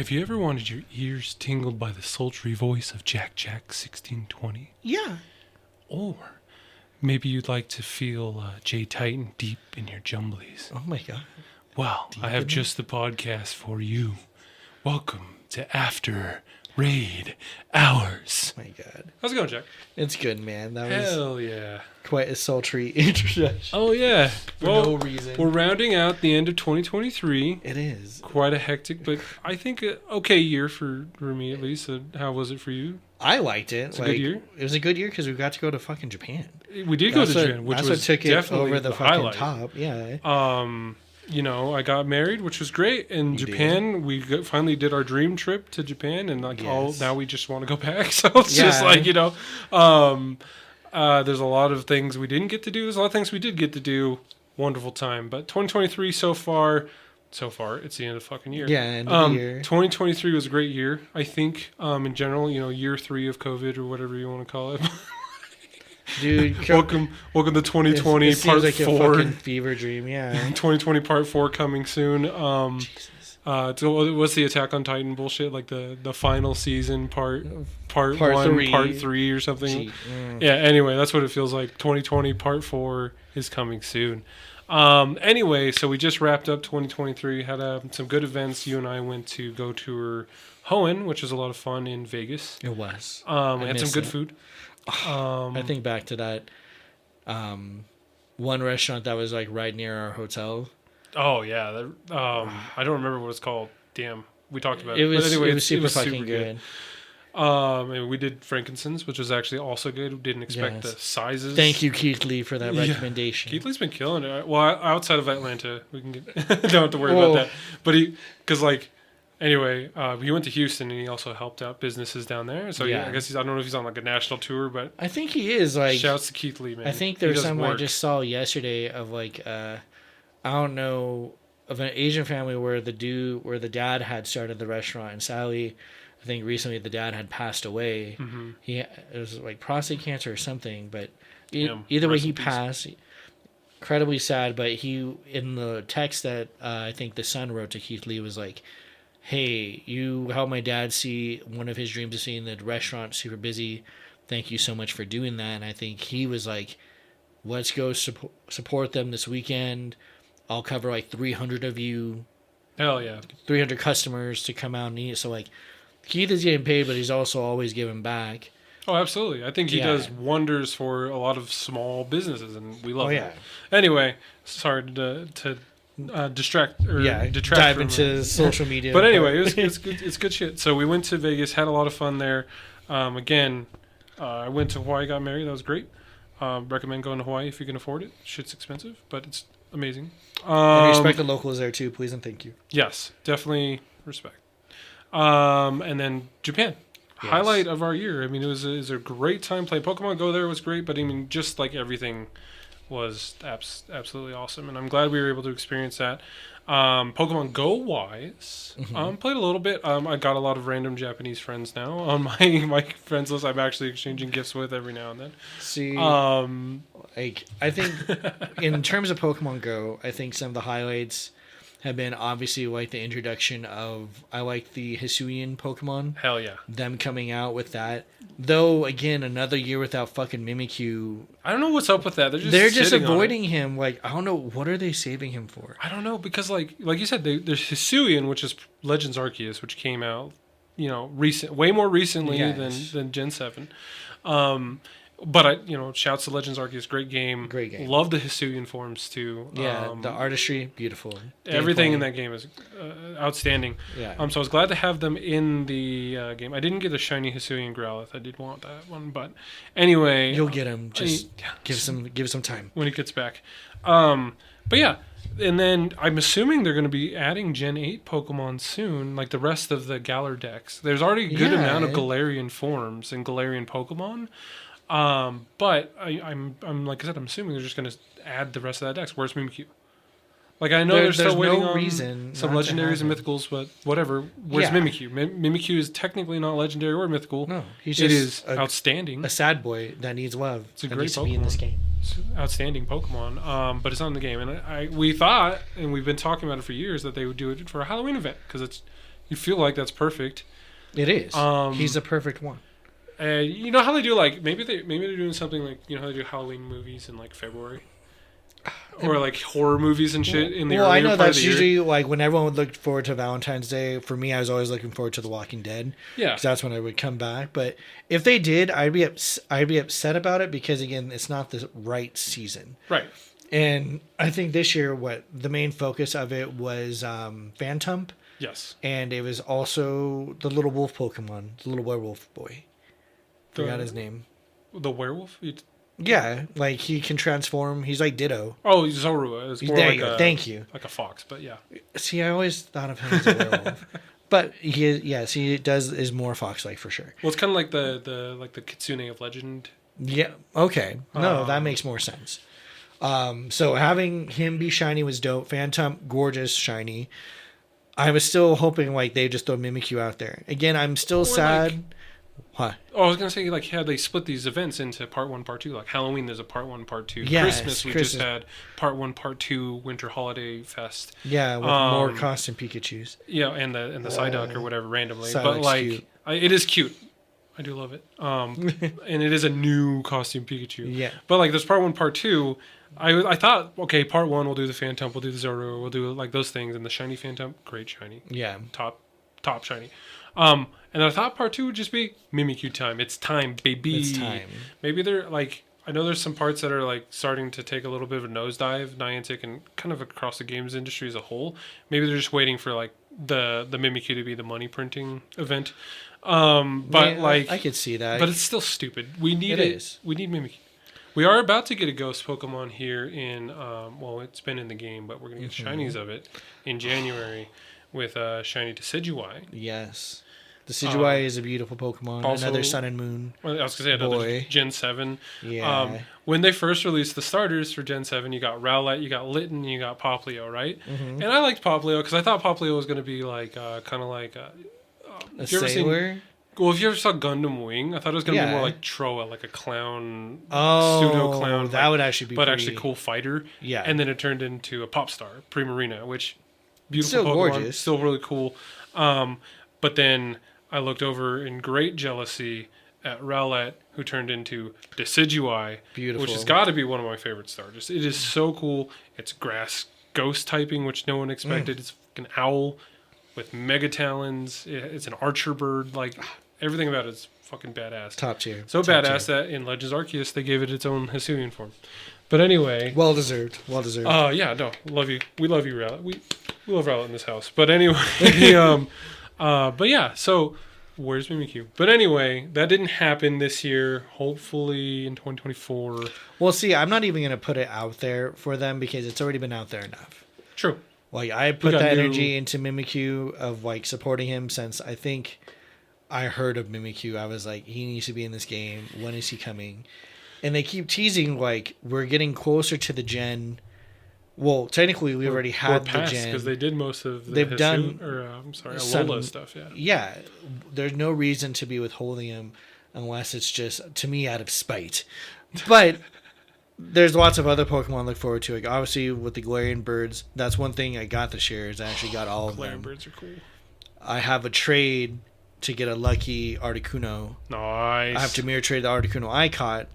Have you ever wanted your ears tingled by the sultry voice of JackJack1620? Yeah. Or maybe you'd like to feel Jay Titan deep in your jumblies. Oh my god. Well, Deep I have in just the podcast for you. Welcome to After Raid Hours. Oh my god. How's it going, Jack? It's good, man. That was Hell yeah. quite a sultry introduction. Oh yeah. For no reason. We're rounding out the end of 2023. It is. Quite a hectic, but I think okay year for me at least. How was it for you? I liked it. It's a good year? It was a good year because we got to go to fucking Japan. We did go to Japan, which that's was what took it definitely over the fucking highlight. top. Yeah. You know, I got married, which was great. In Japan, we finally did our dream trip to Japan, and now we just want to go back. So it's just like, you know, there's a lot of things we didn't get to do. There's a lot of things we did get to do. Wonderful time. But 2023 so far, it's the end of the fucking year. Yeah, end of the year. 2023 was a great year, I think. In general, you know, year 3 of COVID or whatever you want to call it. Dude, welcome to 2020 it part like 4. A fucking fever dream, yeah. 2020 part 4 coming soon. Jesus. What's the Attack on Titan bullshit? Like the final season part 1, 3. part 3 or something. Yeah. Anyway, that's what it feels like. 2020 part 4 is coming soon. Anyway, so we just wrapped up 2023. Had some good events. You and I went to go tour Hoenn, which was a lot of fun in Vegas. It was. We had some good food. I think back to that one restaurant that was like right near our hotel. Oh yeah, I don't remember what it's called. Damn, we talked about it. But anyway, it was super fucking good. And we did Frankincense, which was actually also good. We didn't expect the sizes. Thank you, Keith Lee, for that recommendation. Keith Lee's been killing it. Well, outside of Atlanta, we can don't have to worry about that. But anyway, he went to Houston and he also helped out businesses down there. So I guess I don't know if he's on like a national tour, but I think he is. Like, shouts to Keith Lee, man. I think there's some I just saw yesterday of like I don't know, of an Asian family where the dad had started the restaurant, and sadly, I think recently the dad had passed away. Mm-hmm. It was like prostate cancer or something, but either way he passed. Incredibly sad, but he, in the text that I think the son wrote to Keith Lee, was like, hey, you helped my dad see one of his dreams of seeing the restaurant super busy. Thank you so much for doing that. And I think he was like, let's go support them this weekend. I'll cover like 300 of you. Hell yeah. 300 customers to come out and eat. So like, Keith is getting paid, but he's also always giving back. Oh, absolutely. I think he does wonders for a lot of small businesses, and we love that. Anyway, sorry to detract dive into social media. But anyway, it's good shit. So we went to Vegas, had a lot of fun there. Again, I went to Hawaii, got married. That was great. Recommend going to Hawaii if you can afford it. Shit's expensive, but it's amazing. And respect the locals there too, please and thank you. Yes, definitely respect. And then Japan. Yes. Highlight of our year. I mean, it was a great time playing Pokemon Go there. Was great, but I mean, just like everything was absolutely awesome, and I'm glad we were able to experience that. Pokemon Go wise, played a little bit. I got a lot of random Japanese friends now on my friends list. I'm actually exchanging gifts with every now and then. See, like I think in terms of Pokemon Go, I think some of the highlights have been obviously like the introduction of, I like the Hisuian Pokemon. Hell yeah. Them coming out with that. Though, again, another year without fucking Mimikyu. I don't know what's up with that. They're just avoiding him. Like, I don't know. What are they saving him for? I don't know. Because, like you said, there's Hisuian, which is Legends Arceus, which came out, way more recently than Gen 7. But shouts to Legends Arceus, great game. Great game. Love the Hisuian forms too. Yeah, the artistry, beautiful. Everything in that game is outstanding. Yeah. So I was glad to have them in the game. I didn't get a shiny Hisuian Growlithe. I did want that one, but anyway, you'll get him. Just give some time when he gets back. But yeah. And then I'm assuming they're going to be adding Gen 8 Pokemon soon, like the rest of the Galar decks. There's already a good amount of Galarian forms and Galarian Pokemon. But I'm like I said, I'm assuming they're just going to add the rest of that deck. Where's Mimikyu? Like I know they're still waiting on some legendaries and mythicals, but whatever. Where's Mimikyu? Mimikyu is technically not legendary or mythical. No, it is outstanding. A sad boy that needs love. It's a great Pokemon. To be in this game. It's outstanding Pokemon. But it's not in the game, and we thought, and we've been talking about it for years, that they would do it for a Halloween event because it's You feel like that's perfect. It is. He's the perfect one. You know how they do like maybe they're doing something like how they do Halloween movies in like February, or like horror movies and shit in the earlier I know part that's of the usually year. like when everyone would look forward to Valentine's Day. For me, I was always looking forward to The Walking Dead. Yeah, because that's when I would come back. But if they did, I'd be upset about it because again, it's not the right season. Right. And I think this year, what the main focus of it was Phantom. Yes. And it was also the little wolf Pokemon, the little werewolf boy. Forgot his name. The werewolf? Yeah, like he can transform. He's like Ditto. Oh, Zorua. It's more there like you go. Thank you. Like a fox, but yeah. See, I always thought of him as a werewolf. But he does is more fox-like for sure. Well, it's kind of like the Kitsune of Legend. Yeah. Okay. No, that makes more sense. So having him be shiny was dope. Phantom, gorgeous, shiny. I was still hoping like they just throw Mimikyu out there. Again, I'm still sad. Like, what? Oh, I was gonna say like they split these events into part 1, part 2. Like Halloween, there's a part 1, part 2. Yes, Christmas, we just had part 1, part 2. Winter Holiday Fest. Yeah, with more constant Pikachus. Yeah, and the Psyduck or whatever randomly. Psyduck's but like cute. it is cute. I do love it. And it is a new costume Pikachu. Yeah. But like there's part 1, part 2. I thought, okay, part 1 we'll do the Phantom, we'll do the Zoro, we'll do like those things, and the shiny Phantom, great shiny. Yeah. Top shiny. And I thought part 2 would just be Mimikyu time. It's time, baby. It's time. Maybe they're like, I know there's some parts that are like starting to take a little bit of a nosedive, Niantic and kind of across the games industry as a whole. Maybe they're just waiting for like the Mimikyu to be the money printing event. But like I could see that. But it's still stupid. We need it. We need Mimikyu. We are about to get a ghost Pokemon here in well, it's been in the game, but we're gonna get shinies of it in January with shiny Decidueye. Yes. The Decidueye is a beautiful Pokemon. Also, another Sun and Moon. Well, I was gonna say another boy. Gen 7. Yeah. When they first released the starters for Gen 7, you got Rowlet, you got Litten, you got Popplio, right? And I liked Popplio because I thought Popplio was gonna be like kind of like A sailor? Well, if you ever saw Gundam Wing, I thought it was going to be more like Troa, like a clown, pseudo pseudo-clown. that would actually be but actually cool fighter. Yeah. And then it turned into a pop star, Primarina, which beautiful Still Pokemon, gorgeous. still really cool. But then I looked over in great jealousy at Rowlet, who turned into Decidueye, Beautiful. which has got to be one of my favorite starters. It is so cool. It's grass ghost typing, which no one expected. It's an owl with mega talons. It's an archer bird. Like everything about it is fucking badass. Top tier. So Top badass tier. that in Legends Arceus they gave it its own Hisuian form. But anyway, Well deserved. Well deserved. yeah, no, love you. We love you, Rowlet. We love Rowlet in this house. But anyway, but yeah. So where's Mimikyu? But anyway, that didn't happen this year. Hopefully in 2024. Well, see, I'm not even going to put it out there for them because it's already been out there enough. True. Like, I put got that new- energy into Mimikyu of, like, supporting him since I think I heard of Mimikyu. I was like, he needs to be in this game. When is he coming? And they keep teasing, like, we're getting closer to the gen. Well, technically, we already had the gen. Because they did most of the They've done Alola stuff, yeah. Yeah, there's no reason to be withholding him unless it's just, to me, out of spite. But there's lots of other Pokemon I look forward to. Like, obviously, with the Galarian birds, that's one thing I got this year is I actually got all of Galarian them. birds are cool. I have a trade to get a lucky Articuno. Nice. I have to mirror trade the Articuno I caught,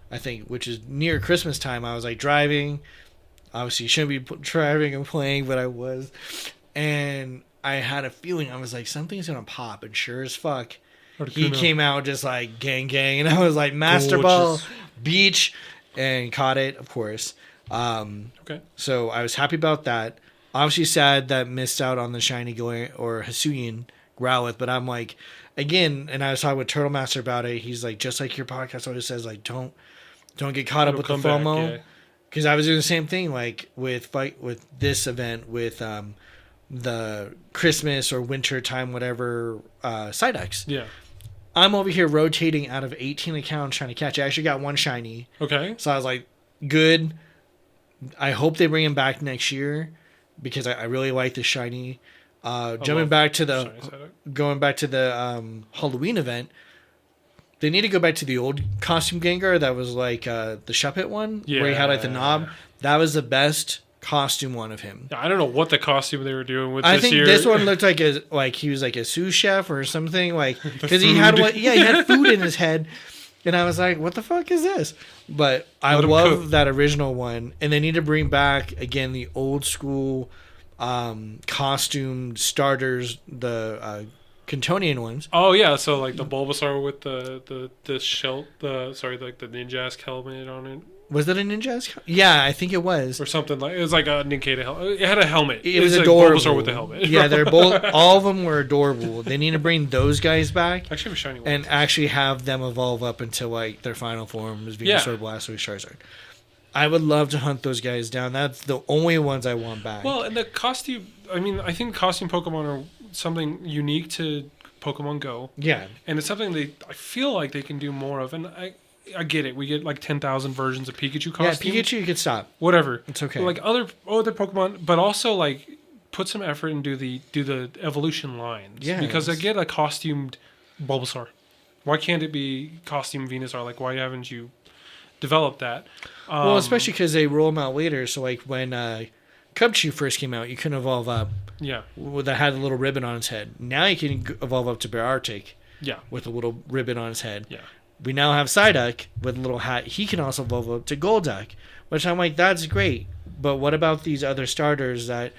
I think, which is near Christmas time. I was like driving. Obviously, you shouldn't be driving and playing, but I was. And I had a feeling, I was like, something's going to pop. And sure as fuck, he came out just like gang. And I was like, Master Ball, beach, and caught it, of course. Okay. So I was happy about that. Obviously sad that missed out on the shiny Galarian or Hisuian Growlithe, but I'm like, again, and I was talking with Turtle Master about it. He's like, just like your podcast always says, like, don't get caught up with the FOMO. Because I was doing the same thing, like with this event with the Christmas or winter time, whatever Psyducks. Yeah. I'm over here rotating out of 18 accounts trying to catch it. I actually got one shiny. Okay. So I was like, good. I hope they bring him back next year because I really like the shiny. Going back to the Halloween event, they need to go back to the old costume Gengar that was like the Shuppet one, where he had like the knob. That was the best costume one of him. I don't know what the costume they were doing with I this think year. this one looked like he was like a sous chef or something, like because he had he had food in his head, and I was like, what the fuck is this? But I love that original one, and they need to bring back again the old school costume starters, the Cantonian ones. Oh yeah, so like the Bulbasaur with the shell, like the ninja-esque helmet on it. Was that a ninja? Yeah, I think it was. Or something like it was like a Nincada helmet. It had a helmet. It was like adorable. Bulbasaur with the helmet. Yeah, they're both. All of them were adorable. They need to bring those guys back. Actually, a shiny one. And actually have them evolve up until like their final form is Venusaur, Blastoise, Charizard. I would love to hunt those guys down. That's the only ones I want back. Well, and the costume. I mean, I think costume Pokemon are something unique to Pokemon Go. Yeah, and it's something I feel like they can do more of. And I get it. We get like 10,000 versions of Pikachu costumes. Yeah, Pikachu, you could stop. Whatever. It's okay. Like other Pokemon, but also like put some effort and do the evolution lines. Yeah. Because I get a costumed Bulbasaur. Why can't it be costume Venusaur? Like, why haven't you developed that? Well, especially because they roll them out later. So like when Cubchoo first came out, you couldn't evolve up. Yeah. That had a little ribbon on its head. Now you can evolve up to Beartic. Yeah. With a little ribbon on his head. Yeah. We now have Psyduck with a little hat. He can also evolve up to Golduck, which I'm like, that's great. But what about these other starters that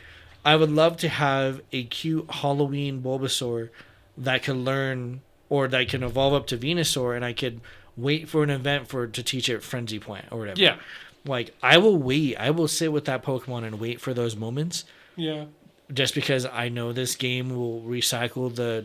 I would love to have a cute Halloween Bulbasaur that can learn or that can evolve up to Venusaur, and I could wait for an event to teach it Frenzy Plant or whatever. Yeah. Like, I will wait. I will sit with that Pokemon and wait for those moments. Yeah. Just because I know this game will recycle the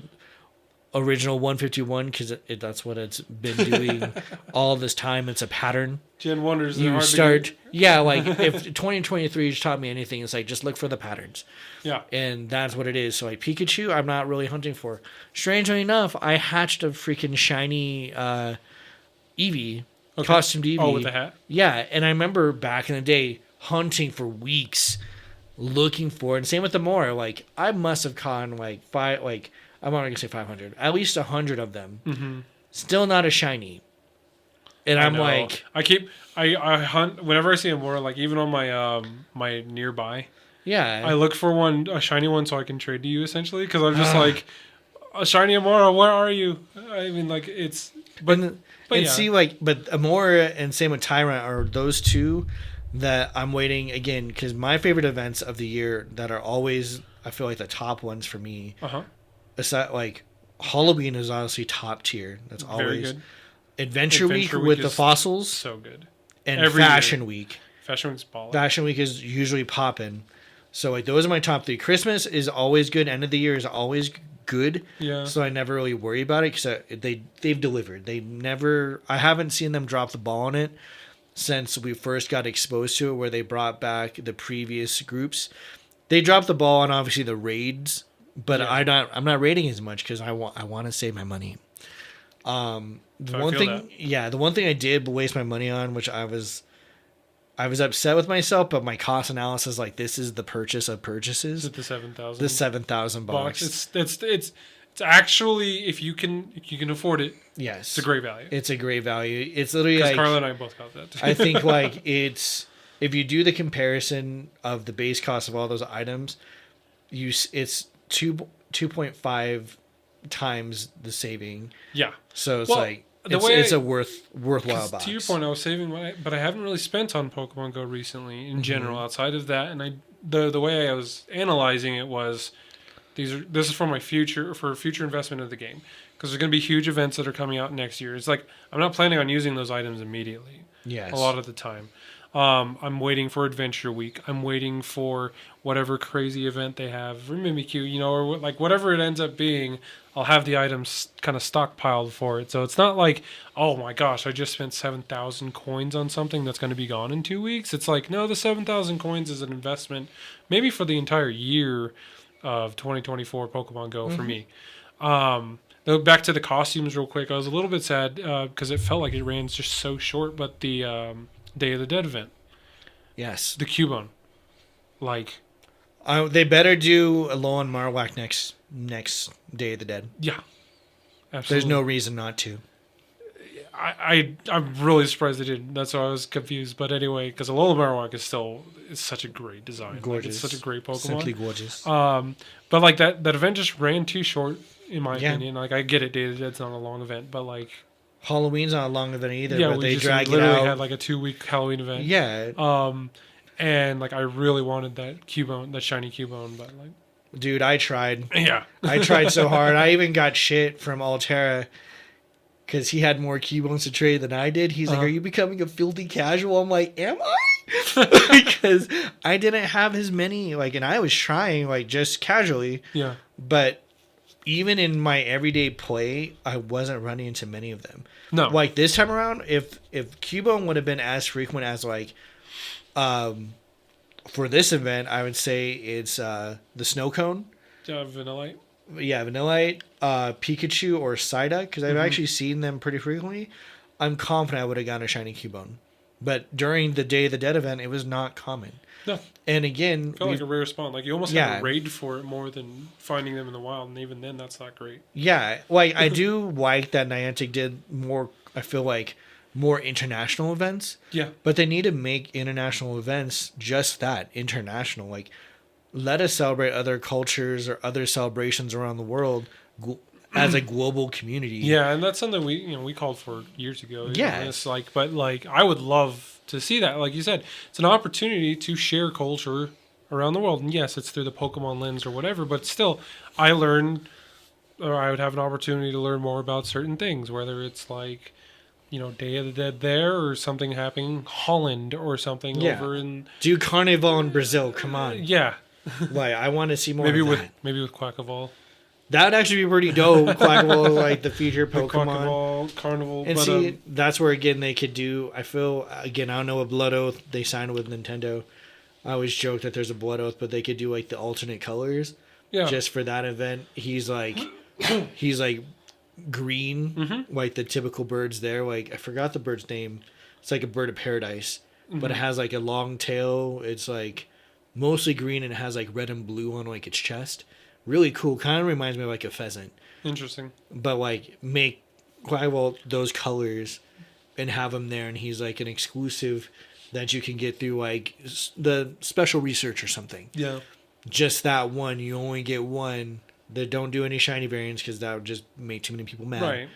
original 151 because that's what it's been doing all this time. It's a pattern. Gen Wonders. You start, yeah. Like if 2023 has taught me anything, it's like just look for the patterns. Yeah, and that's what it is. So like Pikachu, I'm not really hunting for. Strangely enough, I hatched a freaking shiny Eevee, costumed Eevee. Oh, with the hat. Yeah, and I remember back in the day hunting for weeks, looking for it. And same with the Mora. Like I must have caught I'm not gonna say 500. At least 100 of them. Mm-hmm. Still not a shiny. And I'm like, I hunt whenever I see a Mora. Like even on my my nearby. Yeah. I look for a shiny one so I can trade to you essentially because I'm just like a shiny Amora. Where are you? I mean, like it's but yeah. See, like, but Amora and same with Tyrant are those two that I'm waiting again because my favorite events of the year that are always I feel like the top ones for me. Aside, like Halloween is honestly top tier. That's always very good. Adventure Week with the fossils, so good, and every Fashion year. Week. Fashion Week's baller. Fashion Week is usually popping. So like those are my top three. Christmas is always good. End of the year is always good. Yeah. So I never really worry about it because they've delivered. I haven't seen them drop the ball on it since we first got exposed to it, where they brought back the previous groups. They dropped the ball on obviously the raids. But yeah. I'm not rating as much because I want to save my money. The one thing I did waste my money on, which I was upset with myself, but my cost analysis, like this is the purchase of purchases. Is it the 7,000? The 7,000 bucks. It's actually if you can afford it. Yes, it's a great value. It's a great value. It's literally like Carla and I both got that. I think like it's if you do the comparison of the base cost of all those items, it's 2.5 times the saving. Yeah. So it's it's a worthwhile box. To your point, I was saving money, but I haven't really spent on Pokemon Go recently in general outside of that. And the way I was analyzing it was this is for future investment of the game because there's going to be huge events that are coming out next year. It's like I'm not planning on using those items immediately. Yes. A lot of the time. I'm waiting for Adventure Week. I'm waiting for whatever crazy event they have for Mimikyu, or like whatever it ends up being. I'll have the items kind of stockpiled for it. So it's not like, oh my gosh, I just spent 7,000 coins on something that's going to be gone in 2 weeks. It's like, no, the 7,000 coins is an investment maybe for the entire year of 2024 Pokemon Go for me. Back to the costumes real quick. I was a little bit sad because it felt like it ran just so short, but the Day of the Dead event. Yes. The Cubone. Like. They better do a Alolan Marowak next Day of the Dead. Yeah. Absolutely. There's no reason not to. I'm really surprised they didn't. That's why I was confused. But anyway, because Alola Marowak is such a great design. Gorgeous. Like, it's such a great Pokemon. Simply gorgeous. But like that event just ran too short, in my opinion. Like I get it, Day of the Dead's not a long event, but like Halloween's not a long event either. yeah, but they drag it literally out. had like a 2-week Halloween event. Yeah. And like I really wanted that Cubone, that shiny Cubone, but like Dude, I tried. yeah, I tried so hard. I even got shit from Altera because he had more Cubones to trade than I did. He's like, "Are you becoming a filthy casual?" I'm like, "Am I?" Because I didn't have as many. Like, and I was trying like just casually. yeah. But even in my everyday play, I wasn't running into many of them. No, Like this time around, if Cubone would have been as frequent as like, for this event, I would say it's the Snow Cone. Vanillite. Yeah, Vanillite, Pikachu, or Psyduck, because I've actually seen them pretty frequently. I'm confident I would have gotten a shiny Cubone. But during the Day of the Dead event, it was not common. No. And again... Felt like a rare spawn. Like, you almost have to raid for it more than finding them in the wild, and even then, that's not great. Yeah, like, I do like that Niantic did more, I feel like, more international events. Yeah. But they need to make international events just that, international. Like, let us celebrate other cultures or other celebrations around the world as a global community. Yeah, and that's something we called for years ago. Yeah. It's like, but like I would love to see that. Like you said, it's an opportunity to share culture around the world. And yes, it's through the Pokemon lens or whatever, but still I learned, or I would have an opportunity to learn more about certain things, whether it's like, Day of the Dead there or something happening in Holland or something over in do Carnival in Brazil, come on. Yeah. Like, I want to see more maybe of with that. maybe with Quackavoll. That would actually be pretty dope. Quackavoll, like the featured The Pokemon. Quackavoll, Carnival. And but, see, that's where again they could do. I feel again, I don't know what Blood Oath they signed with Nintendo. I always joke that there's a Blood Oath, but they could do like the alternate colors. yeah. Just for that event, he's like green, like the typical birds there. Like I forgot the bird's name. It's like a bird of paradise, but it has like a long tail. It's like mostly green and it has like red and blue on like its chest. Really cool. Kind of reminds me of like a pheasant. Interesting. But like make Quackavoll those colors and have him there, and he's like an exclusive that you can get through like the special research or something. Yeah. Just that one. You only get one. They don't do any shiny variants because that would just make too many people mad. Right.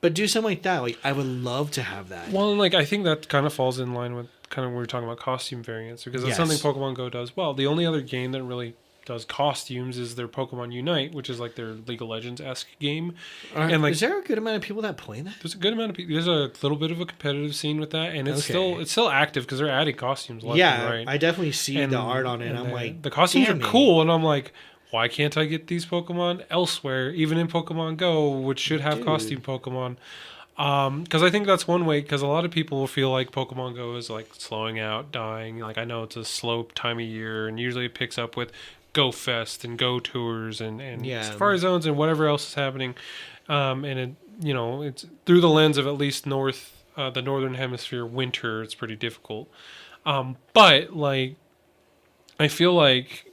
But do something like that. Like I would love to have that. Well, and like I think that kind of falls in line with kind of when we were talking about costume variants, because that's something Pokemon Go does well. The only other game that really does costumes is their Pokemon Unite, which is like their League of Legends-esque game. And like, is there a good amount of people that play that? there's a good amount of people. There's a little bit of a competitive scene with that, and it's still active because they're adding costumes left and right. I definitely see the art on it. And I'm like, the costumes are cool, and I'm like, why can't I get these Pokemon elsewhere, even in Pokemon Go, which should have costume Pokemon? Because I think that's one way, because a lot of people will feel like Pokemon Go is like slowing out, dying. Like I know it's a slow time of year, and usually it picks up with Go Fest and Go Tours and Safari Zones and whatever else is happening. And it, it's through the lens of at least the Northern Hemisphere winter, it's pretty difficult. But like, I feel like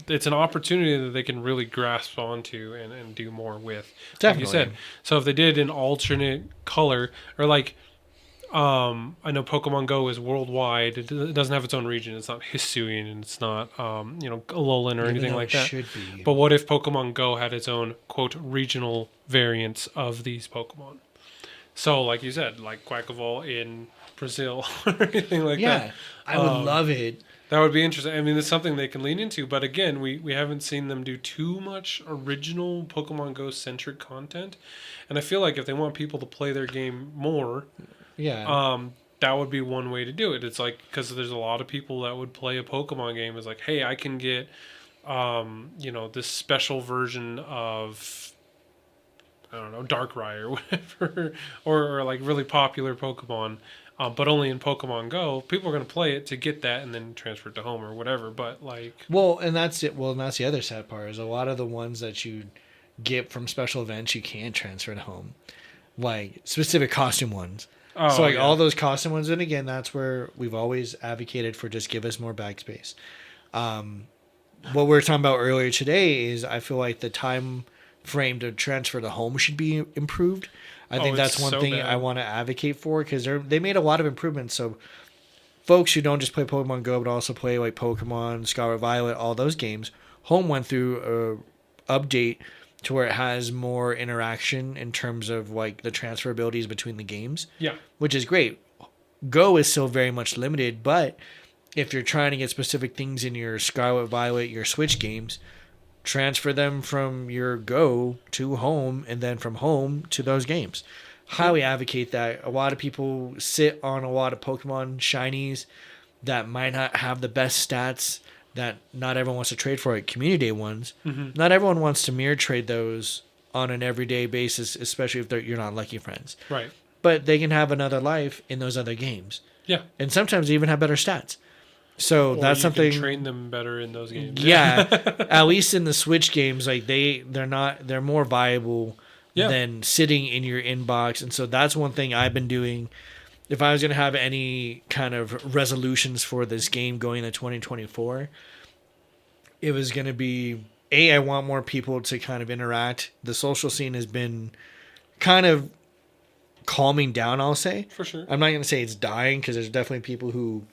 it's an opportunity that they can really grasp onto and do more with. Definitely. Like you said. So if they did an alternate color, or like, I know Pokemon Go is worldwide. It doesn't have its own region. It's not Hisuian, and it's not, Alolan or anything like that. Should be. But what if Pokemon Go had its own, quote, regional variants of these Pokemon? So, like you said, like Quackavoll in Brazil or anything like that. Yeah, I would love it. That would be interesting. I mean, it's something they can lean into. But again, we haven't seen them do too much original Pokemon Go-centric content. And I feel like if they want people to play their game more, that would be one way to do it. It's like, because there's a lot of people that would play a Pokemon game is like, hey, I can get, this special version of, I don't know, Darkrai or whatever, or like really popular Pokemon. But only in Pokemon Go, people are going to play it to get that and then transfer it to home or whatever. But like, and that's it. Well, and that's the other sad part is a lot of the ones that you get from special events you can't transfer to home, like specific costume ones. So all those costume ones, and again, that's where we've always advocated for just give us more bag space. What we were talking about earlier today is I feel like the time frame to transfer to home should be improved. I think that's one thing I want to advocate for, because they made a lot of improvements. So folks who don't just play Pokemon Go but also play like Pokemon Scarlet Violet, all those games, home went through a update to where it has more interaction in terms of like the transfer abilities between the games. Yeah. Which is great. Go is still very much limited, but if you're trying to get specific things in your Scarlet Violet, your Switch games, transfer them from your Go to home and then from home to those games. Highly advocate that. A lot of people sit on a lot of Pokemon shinies that might not have the best stats, that not everyone wants to trade for, like community day ones. Mm-hmm. Not everyone wants to mirror trade those on an everyday basis, especially if you're not lucky friends. Right. But they can have another life in those other games. Yeah. And sometimes they even have better stats. So that's something. Can train them better in those games. Yeah. At least in the Switch games, like they're more viable than sitting in your inbox. And so that's one thing I've been doing. If I was going to have any kind of resolutions for this game going into 2024, it was going to be, I want more people to kind of interact. The social scene has been kind of calming down, I'll say. For sure. I'm not going to say it's dying, because there's definitely people who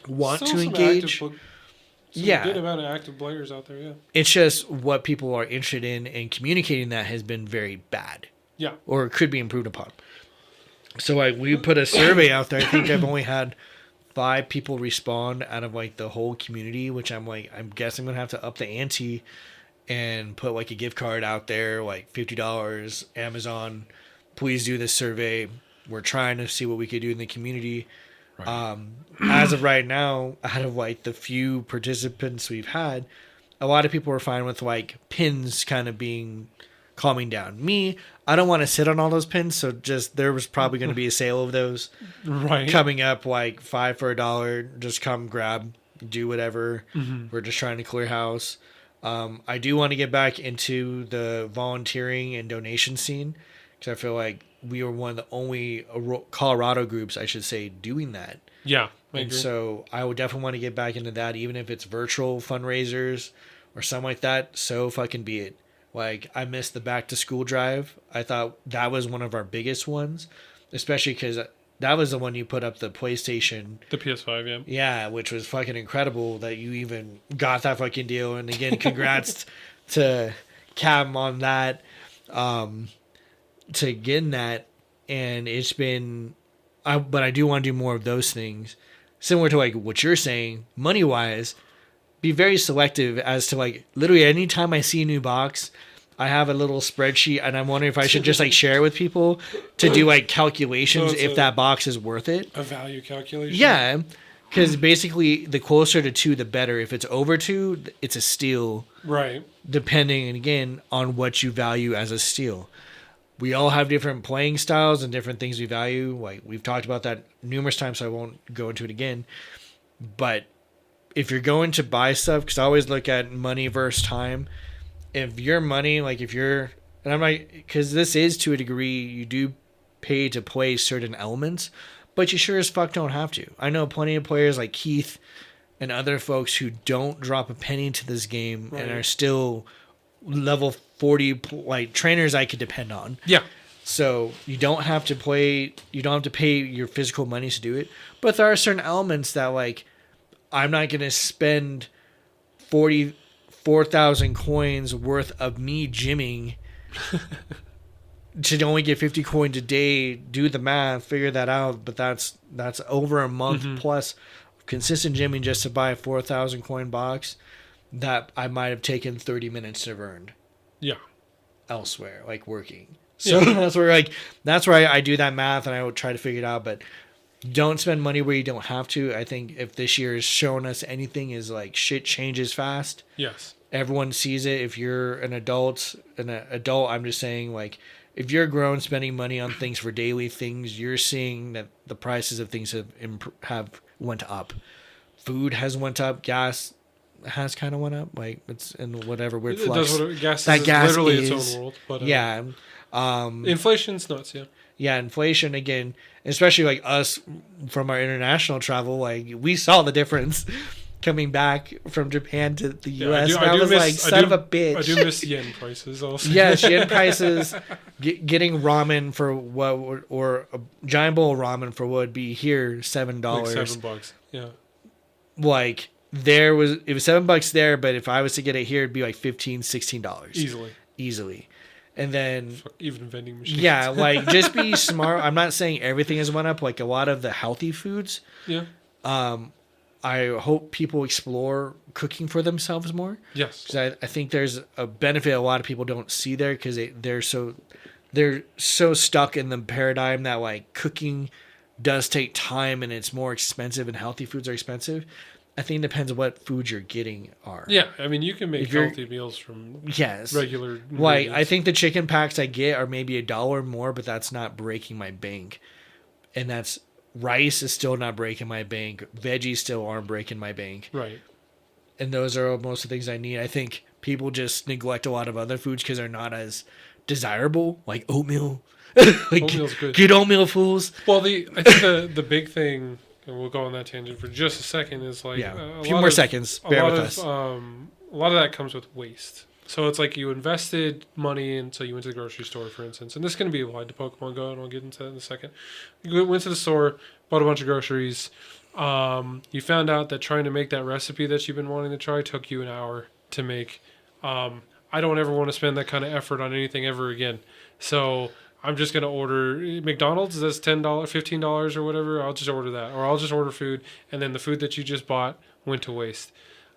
want to engage. Good amount of active players out there, yeah. It's just what people are interested in, and communicating that has been very bad. Yeah. Or could be improved upon. So like we put a survey out there. I think I've only had 5 people respond out of like the whole community, which I'm guessing I'm gonna have to up the ante and put like a gift card out there, like $50, Amazon. Please do this survey. We're trying to see what we could do in the community. Right. As of right now, out of like the few participants we've had, a lot of people are fine with like pins kind of being calming down. Me, I don't want to sit on all those pins, so just there was probably going to be a sale of those coming up, like $5 for $1. Just come grab, do whatever. Mm-hmm. We're just trying to clear house. I do want to get back into the volunteering and donation scene, because I feel like we were one of the only Colorado groups, I should say, doing that. Yeah. And so I would definitely want to get back into that, even if it's virtual fundraisers or something like that. So fucking be it. Like, I missed the back to school drive. I thought that was one of our biggest ones, especially because that was the one you put up the PlayStation. The PS5, yeah. Yeah, which was fucking incredible that you even got that fucking deal. And again, congrats to Cam on that, to getting that. And it's been, but I do want to do more of those things. Similar to like what you're saying, money-wise, be very selective as to like literally anytime I see a new box, I have a little spreadsheet and I'm wondering if I should just like share it with people to do like calculations if that box is worth it. A value calculation? Yeah, because basically the closer to 2, the better. If it's over 2, it's a steal. Right. Depending, again, on what you value as a steal. We all have different playing styles and different things we value. Like we've talked about that numerous times, so I won't go into it again. But if you're going to buy stuff, because I always look at money versus time. If your money, like if you're, and I'm like, because this is to a degree, you do pay to play certain elements, but you sure as fuck don't have to. I know plenty of players like Keith and other folks who don't drop a penny into this game and are still level 40, like trainers I could depend on. Yeah. So you don't have to play, you don't have to pay your physical money to do it. But there are certain elements that like, I'm not going to spend 44,000 coins worth of me gymming to only get 50 coins a day. Do the math, figure that out. But that's over a month plus consistent gymming just to buy a 4,000 coin box that I might have taken 30 minutes to have earned. Yeah. Elsewhere, like working. So that's where I do that math and I would try to figure it out. But don't spend money where you don't have to. I think if this year has shown us anything is like shit changes fast. Yes. Everyone sees it. If you're an adult, I'm just saying like if you're grown spending money on things for daily things, you're seeing that the prices of things have went up. Food has went up. Gas has kind of went up. Like it's in whatever weird flux. Gas is literally its own world. But, yeah. Inflation's nuts, yeah. Yeah, inflation again, especially like us from our international travel, like we saw the difference. coming back from Japan to the Yeah, U.S. I was like, son of a bitch. I do miss yen prices also. Yes, yen prices. Getting ramen for what, or a giant bowl of ramen for what would be here $7. Like $7. Yeah. Like it was $7 there, but if I was to get it here, it'd be like $15-$16 easily. And then even vending machines. Yeah, like just be smart. I'm not saying everything has went up. Like a lot of the healthy foods. Yeah. I hope people explore cooking for themselves more. Yes. Because I think there's a benefit a lot of people don't see there because they're so stuck in the paradigm that like cooking does take time and it's more expensive and healthy foods are expensive. I think it depends on what foods you're getting are. Yeah, I mean, you can make healthy meals from regular Like, I think the chicken packs I get are maybe $1 more, but that's not breaking my bank. And that's rice is still not breaking my bank. Veggies still aren't breaking my bank. Right. And those are most of the things I need. I think people just neglect a lot of other foods because they're not as desirable, like oatmeal. Like, oatmeal's good. Get oatmeal, fools. Well, I think the big thing, and we'll go on that tangent for just a second, is like a few more seconds. Bear with us. A lot of that comes with waste. So it's like you invested money and so you went to the grocery store, for instance, and this is going to be applied to Pokemon Go, and I'll get into that in a second. You went to the store, bought a bunch of groceries. You found out that trying to make that recipe that you've been wanting to try took you an hour to make. I don't ever want to spend that kind of effort on anything ever again. So I'm just going to order McDonald's. That's $10, $15 or whatever. I'll just order that. Or I'll just order food. And then the food that you just bought went to waste.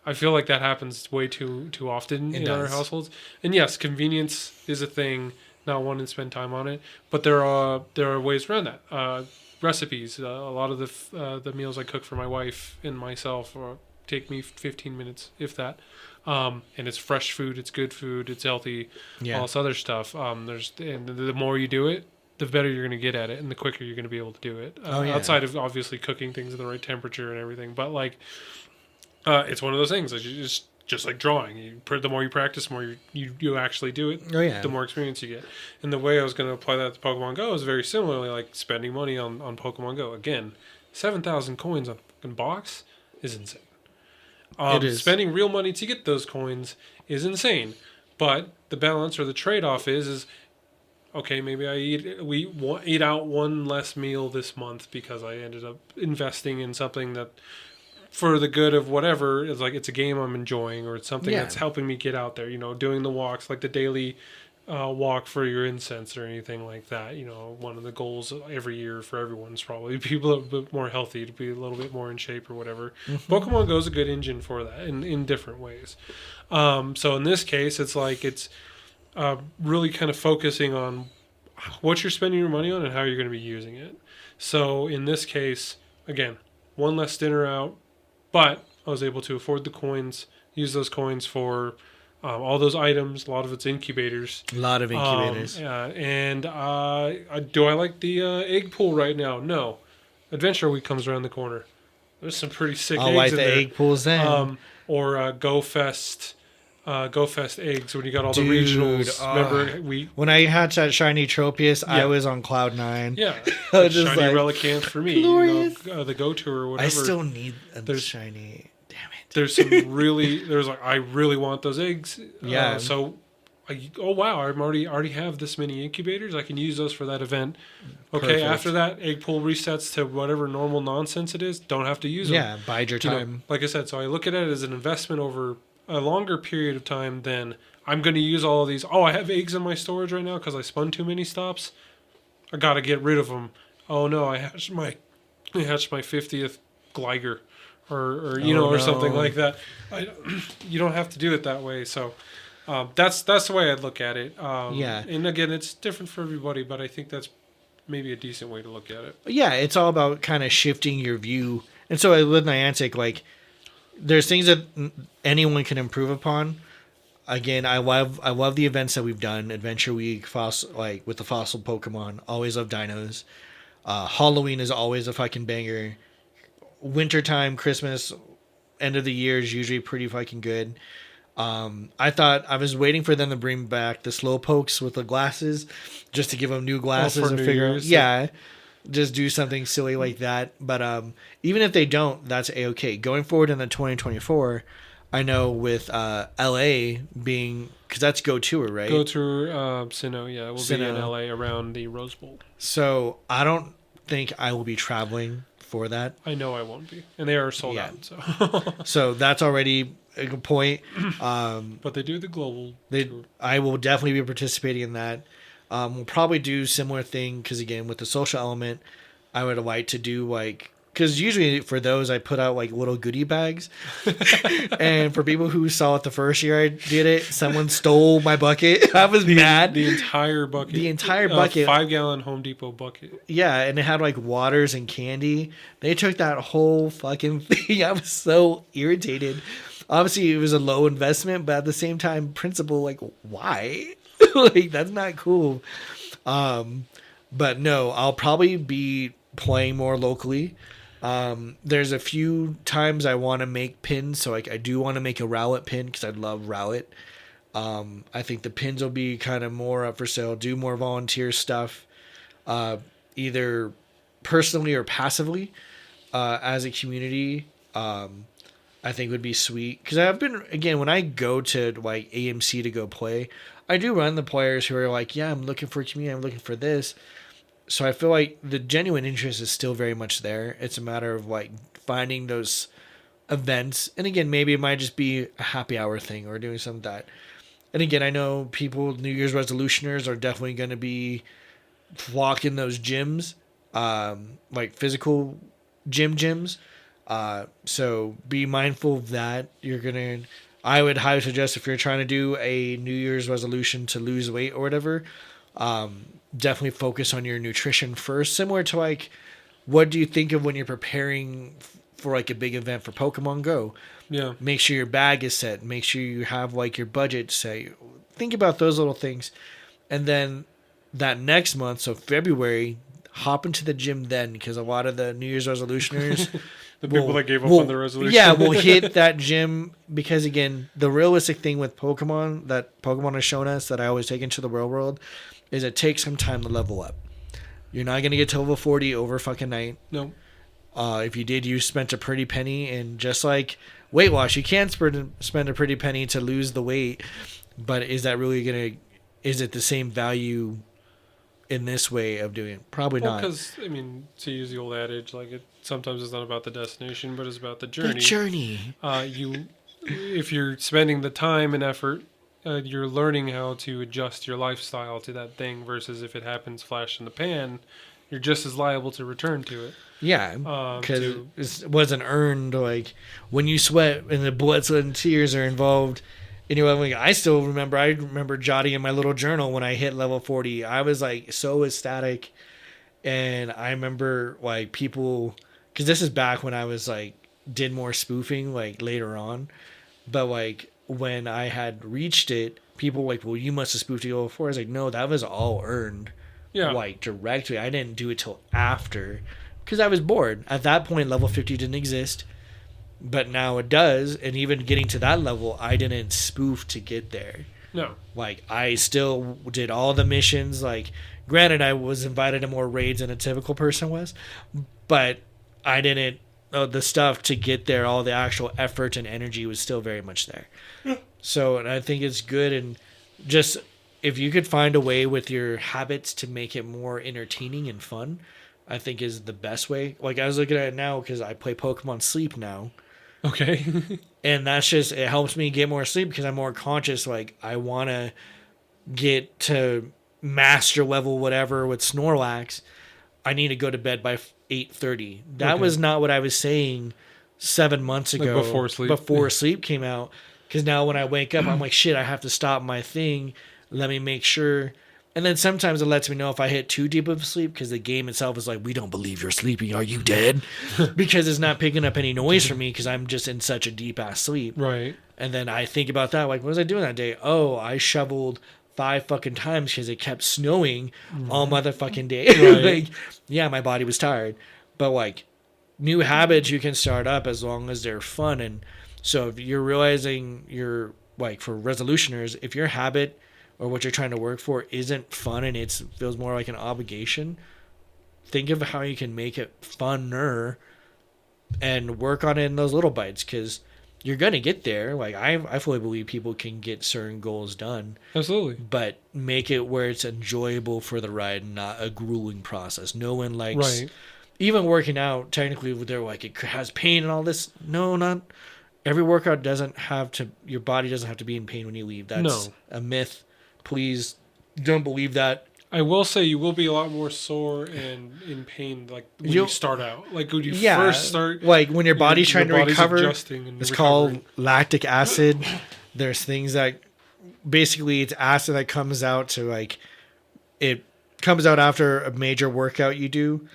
I feel like that happens way too often in our households. And yes, convenience is a thing, not wanting to spend time on it. But there are ways around that. Recipes. A lot of the meals I cook for my wife and myself take me 15 minutes, if that. And it's fresh food, it's good food, it's healthy, all this other stuff. And the more you do it, the better you're going to get at it, and the quicker you're going to be able to do it. Outside of obviously cooking things at the right temperature and everything, but like, it's one of those things. Like just like drawing, the more you practice, the more you actually do it. The more experience you get. And the way I was going to apply that to Pokemon Go is very similarly like spending money on Pokemon Go. Again, 7,000 coins on a fucking box is insane. Spending real money to get those coins is insane, but the balance or the trade-off is okay, maybe I eat out one less meal this month because I ended up investing in something that for the good of whatever is like it's a game I'm enjoying or it's something that's helping me get out there, doing the walks, like the daily walk for your incense or anything like that. One of the goals every year for everyone is probably to be a little bit more healthy, to be a little bit more in shape or whatever. Pokemon Go is a good engine for that in different ways. So in this case, it's like it's really kind of focusing on what you're spending your money on and how you're going to be using it. So in this case, again, one less dinner out, but I was able to afford the coins, use those coins for all those items. A lot of it's incubators. A lot of incubators. And do I like the egg pool right now? No. Adventure Week comes around the corner. There's some pretty sick eggs in there. I'll like the egg pools then. Or Go Fest eggs when you got all the regionals. Remember when I had that shiny Tropius, I was on cloud 9. Yeah, I was just shiny like, Relicanth for me. The Go Tour or whatever. I still need a shiny. There's some I really want those eggs. Yeah. Wow, I already have this many incubators. I can use those for that event. Okay, perfect. After that, egg pool resets to whatever normal nonsense it is. Don't have to use them. Yeah, bide your time. Like I said, so I look at it as an investment over a longer period of time than I'm going to use all of these. Oh, I have eggs in my storage right now because I spun too many stops. I got to get rid of them. Oh no, I hatched my 50th Gligar. Or something like that. You don't have to do it that way. So that's the way I'd look at it. And again, it's different for everybody, but I think that's maybe a decent way to look at it. Yeah, it's all about kind of shifting your view. And so with Niantic, like, there's things that anyone can improve upon. Again, I love the events that we've done. Adventure Week, with the fossil Pokemon. Always love dinos. Halloween is always a fucking banger. Wintertime, Christmas, end of the year is usually pretty fucking good. I thought I was waiting for them to bring back the Slowpokes with the glasses, just to give them new glasses and figure out. Yeah, just do something silly like that. But even if they don't, that's a-okay. Going forward in the 2024, I know with LA being, because that's Go Tour, right? Go Tour, Sinnoh, yeah, will be in LA around the Rose Bowl. So I don't think I will be traveling for that. I know I won't be, and they are sold out. So, so that's already a good point. But they do the global tour. I will definitely be participating in that. We'll probably do similar thing because again, with the social element, I would like to do like, because usually for those I put out like little goodie bags, and for people who saw it the first year I did it, someone stole my bucket. I was mad. The entire bucket. The entire bucket. 5-gallon Home Depot bucket. Yeah, and it had like waters and candy. They took that whole fucking thing. I was so irritated. Obviously, it was a low investment, but at the same time, principle, like, why? Like, that's not cool. But no, I'll probably be playing more locally. There's a few times I want to make pins, so like I do want to make a Rowlet pin because I love Rowlet. I think the pins will be kind of more up for sale. Do more volunteer stuff, either personally or passively, as a community. I think would be sweet because I've been, again, when I go to like AMC to go play, I do run the players who are like, yeah, I'm looking for a community, I'm looking for this. So I feel like the genuine interest is still very much there. It's a matter of like finding those events. And again, maybe it might just be a happy hour thing or doing something like that. And again, I know people, New Year's resolutioners are definitely going to be flocking those gyms, like physical gyms. So be mindful of that. I would highly suggest if you're trying to do a New Year's resolution to lose weight or whatever, definitely focus on your nutrition first. Similar to like, what do you think of when you're preparing for like a big event for Pokemon Go? Yeah. Make sure your bag is set. Make sure you have like your budget set. Think about those little things. And then that next month, so February, hop into the gym then, because a lot of the New Year's resolutioners, the people that gave up on the resolution, yeah, will hit that gym because again, the realistic thing with Pokemon that Pokemon has shown us that I always take into the real world is it takes some time to level up. You're not gonna get to level 40 over fucking night. No. If you did, you spent a pretty penny, and just like weight loss, you can spend a pretty penny to lose the weight, but is that really is it the same value in this way of doing it? Probably not. Because, I mean, to use the old adage, like sometimes it's not about the destination, but it's about the journey. The journey. If you're spending the time and effort, you're learning how to adjust your lifestyle to that thing versus if it happens flash in the pan, you're just as liable to return to it. Yeah, because it wasn't earned. Like when you sweat and the blood, sweat, and tears are involved. Anyway, like, I remember jotting in my little journal when I hit level 40. I was like so ecstatic, and I remember like people, because this is back when I was like did more spoofing like later on, but like when I had reached it, people were like, well, you must have spoofed it level 4. I was like, no, that was all earned. Yeah, like directly. I didn't do it till after. Because I was bored. At that point, level 50 didn't exist. But now it does. And even getting to that level, I didn't spoof to get there. No. Like, I still did all the missions. Like, granted, I was invited to more raids than a typical person was. But I didn't... the stuff to get there, all the actual effort and energy was still very much there. Yeah. So, and I think it's good. And just... if you could find a way with your habits to make it more entertaining and fun... I think is the best way. Like I was looking at it now because I play Pokemon Sleep now. Okay. And that's just, it helps me get more sleep because I'm more conscious. Like I want to get to master level whatever with Snorlax. I need to go to bed by 8:30. That was not what I was saying 7 months ago. Like before Sleep came out. Because now when I wake up, I'm like, shit, I have to stop my thing. Let me make sure. And then sometimes it lets me know if I hit too deep of sleep because the game itself is like, we don't believe you're sleeping. Are you dead? Because it's not picking up any noise from me because I'm just in such a deep ass sleep. Right. And then I think about that. Like, what was I doing that day? Oh, I shoveled 5 fucking times because it kept snowing all motherfucking day. Right. Like, yeah, my body was tired. But like new habits you can start up as long as they're fun. And so if you're realizing you're like for resolutioners, if your habit or what you're trying to work for isn't fun and it feels more like an obligation, think of how you can make it funner and work on it in those little bites, because you're gonna get there. Like I fully believe people can get certain goals done. Absolutely. But make it where it's enjoyable for the ride, not a grueling process. No one likes, Right. even working out. Technically, they're like it has pain and all this. No, not every workout doesn't have to. Your body doesn't have to be in pain when you leave. That's a myth. Please don't believe that. I will say you will be a lot more sore and in pain like when you start out. Like when you first start. Like when your body's trying to recover. It's called lactic acid. There's things that basically it's acid that comes out to like it comes out after a major workout you do,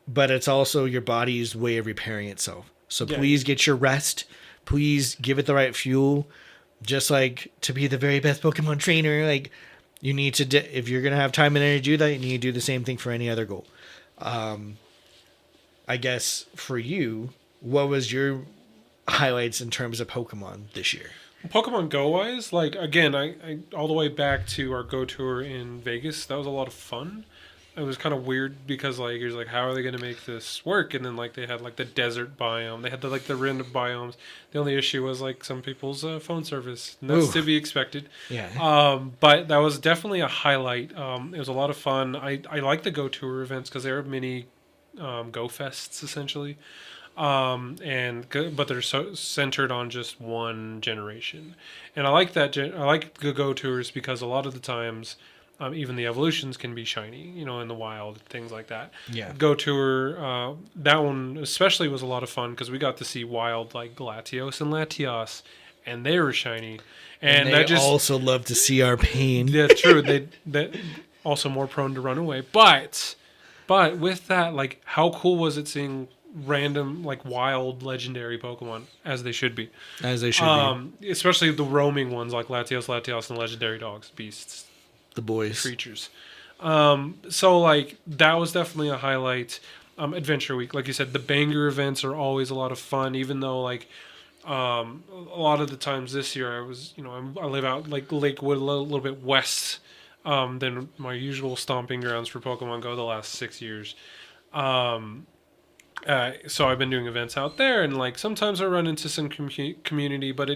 but it's also your body's way of repairing itself. So please get your rest. Please give it the right fuel. Just like to be the very best Pokemon trainer, like you need to, if you're going to have time and energy to do that, you need to do the same thing for any other goal. I guess for you, what was your highlights in terms of Pokemon this year? Pokemon Go wise, like again, I all the way back to our Go tour in Vegas. That was a lot of fun. It was kind of weird because like you're like, how are they going to make this work? And then like they had like the desert biome, they had the random biomes. The only issue was like some people's phone service, and that's to be expected. Yeah. But that was definitely a highlight. It was a lot of fun. I like the Go tour events because they're mini Go fests essentially. But they're so centered on just one generation, and I like that. I like the Go tours because a lot of the times, even the evolutions can be shiny, in the wild, things like that. Yeah. Go tour, that one especially was a lot of fun because we got to see wild like Latios and Latios, and they were shiny, and they also love to see our pain. That's true. They also more prone to run away, but with that, like, how cool was it seeing random like wild legendary Pokemon as they should be, especially the roaming ones like Latios and legendary dogs, beasts, the boys, creatures. So like that was definitely a highlight. Adventure Week, like you said, the banger events are always a lot of fun, even though like a lot of the times this year I live out like Lakewood, a little bit west than my usual stomping grounds for Pokemon Go the last 6 years. So I've been doing events out there, and like sometimes I run into some community, but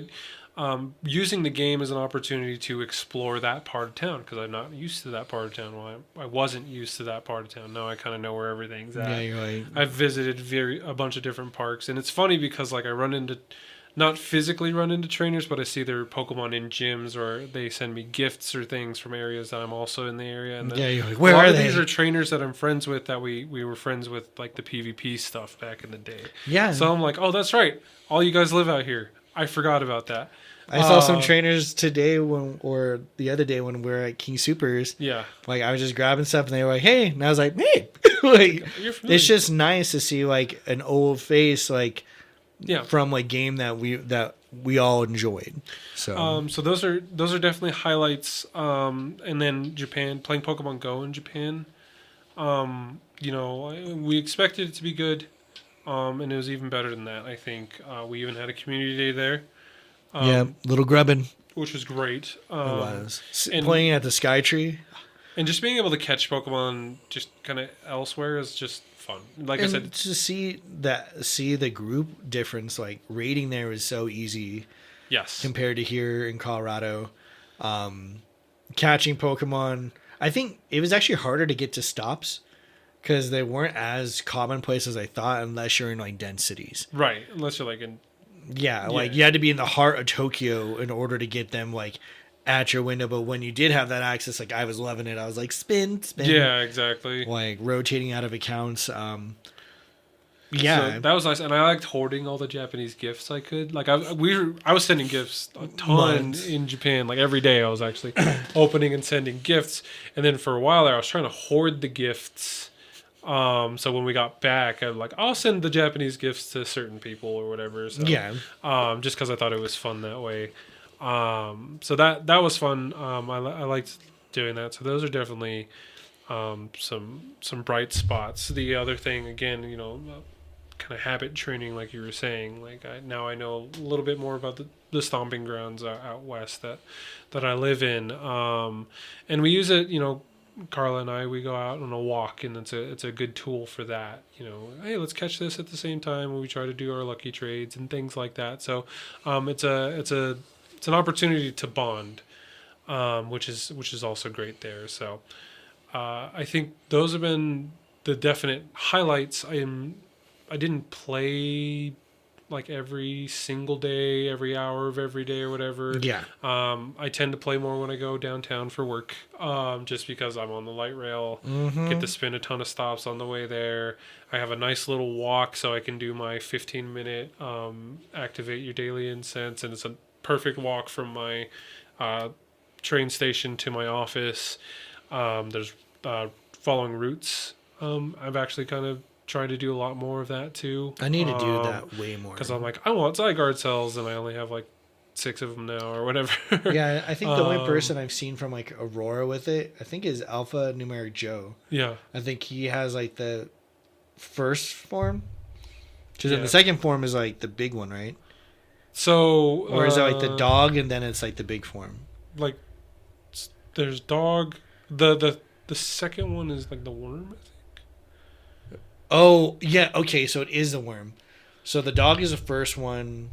using the game as an opportunity to explore that part of town, because I'm not used to that part of town. Well, I wasn't used to that part of town. Now I kind of know where everything's at. Yeah, you're right. I've visited a bunch of different parks, and it's funny because like I not physically run into trainers, but I see their Pokemon in gyms, or they send me gifts or things from areas that I'm also in the area. And you're like, where are they? These are trainers that I'm friends with that we were friends with like the PvP stuff back in the day. Yeah. So I'm like, oh, that's right. All you guys live out here. I forgot about that. I saw some trainers today or the other day when we were at King Supers. Yeah. Like I was just grabbing stuff and they were like, hey. And I was like, hey. Like, it's just nice to see like an old face like from like game that we all enjoyed. So so those are definitely highlights. And then Japan, playing Pokemon Go in Japan. We expected it to be good. And it was even better than that, I think. We even had a community day there. little grubbin, which was great. It was playing at the Sky Tree, and just being able to catch Pokemon just kind of elsewhere is just fun. Like I said, to see the group difference, like raiding there was so easy. Yes, compared to here in Colorado, catching Pokemon. I think it was actually harder to get to stops because they weren't as commonplace as I thought, unless you're in like dense cities. Right, unless you're like in. Yeah, like you had to be in the heart of Tokyo in order to get them like at your window. But when you did have that access, like I was loving it. I was like spin. Yeah, exactly. Like rotating out of accounts. So that was nice, and I liked hoarding all the Japanese gifts I could. Like I was sending gifts a ton in Japan. Like every day, I was actually opening and sending gifts. And then for a while there, I was trying to hoard the gifts. So when we got back, I'll send the Japanese gifts to certain people or whatever. So, just because I thought it was fun that way. So that was fun. I liked doing that. So those are definitely some bright spots. The other thing, again, kind of habit training, like you were saying. Like now I know a little bit more about the stomping grounds out west that I live in. And we use it, Carla and I, we go out on a walk, and it's a good tool for that. Hey, let's catch this at the same time when we try to do our lucky trades and things like that. So, it's an opportunity to bond, which is also great there. So, I think those have been the definite highlights. I didn't play like every single day, every hour of every day or whatever. Yeah. I tend to play more when I go downtown for work, just because I'm on the light rail, Mm-hmm. get to spin a ton of stops on the way there. I have a nice little walk, so I can do my 15-minute activate your daily incense, and it's a perfect walk from my train station to my office. There's following routes. I've actually kind of try to do a lot more of that too. I need to do that way more. Because I'm like, I want Zygarde cells, and I only have like 6 of them now or whatever. Yeah, I think the only person I've seen from like Aurora with it, I think, is Alpha Numeric Joe. Yeah. I think he has like the first form. Because then the second form is like the big one, right? So. Or is it like the dog and then it's like the big form? Like, there's dog. The second one is like the worm, I think. Oh, yeah. Okay, so it is the worm. So the dog is the first one.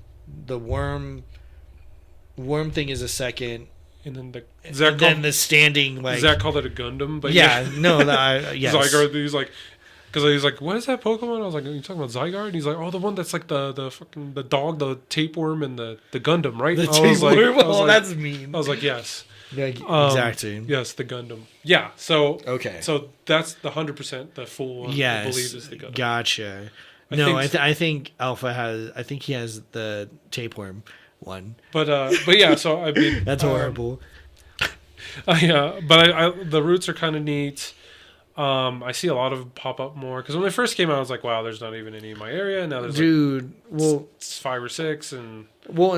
The worm thing is the second. And then the standing, like... Zach called it a Gundam, but yeah. No, yes. Zygarde, he's like... Because he's like, what is that Pokemon? I was like, are you talking about Zygarde? And he's like, oh, the one that's like the fucking... The dog, the tapeworm, and the Gundam, right? The tapeworm? Oh, that's mean. I was like, yes. Yeah, exactly. Yes, the Gundam. Yeah, so... Okay. So that's the 100%, the full one, yes, I believe, is the Gundam. Gotcha. I think Alpha has... I think he has the tapeworm one. But yeah, so I mean... That's horrible. Yeah, but the routes are kind of neat. I see a lot of them pop up more. Because when they first came out, I was like, wow, there's not even any in my area. Now there's it's 5 or 6. And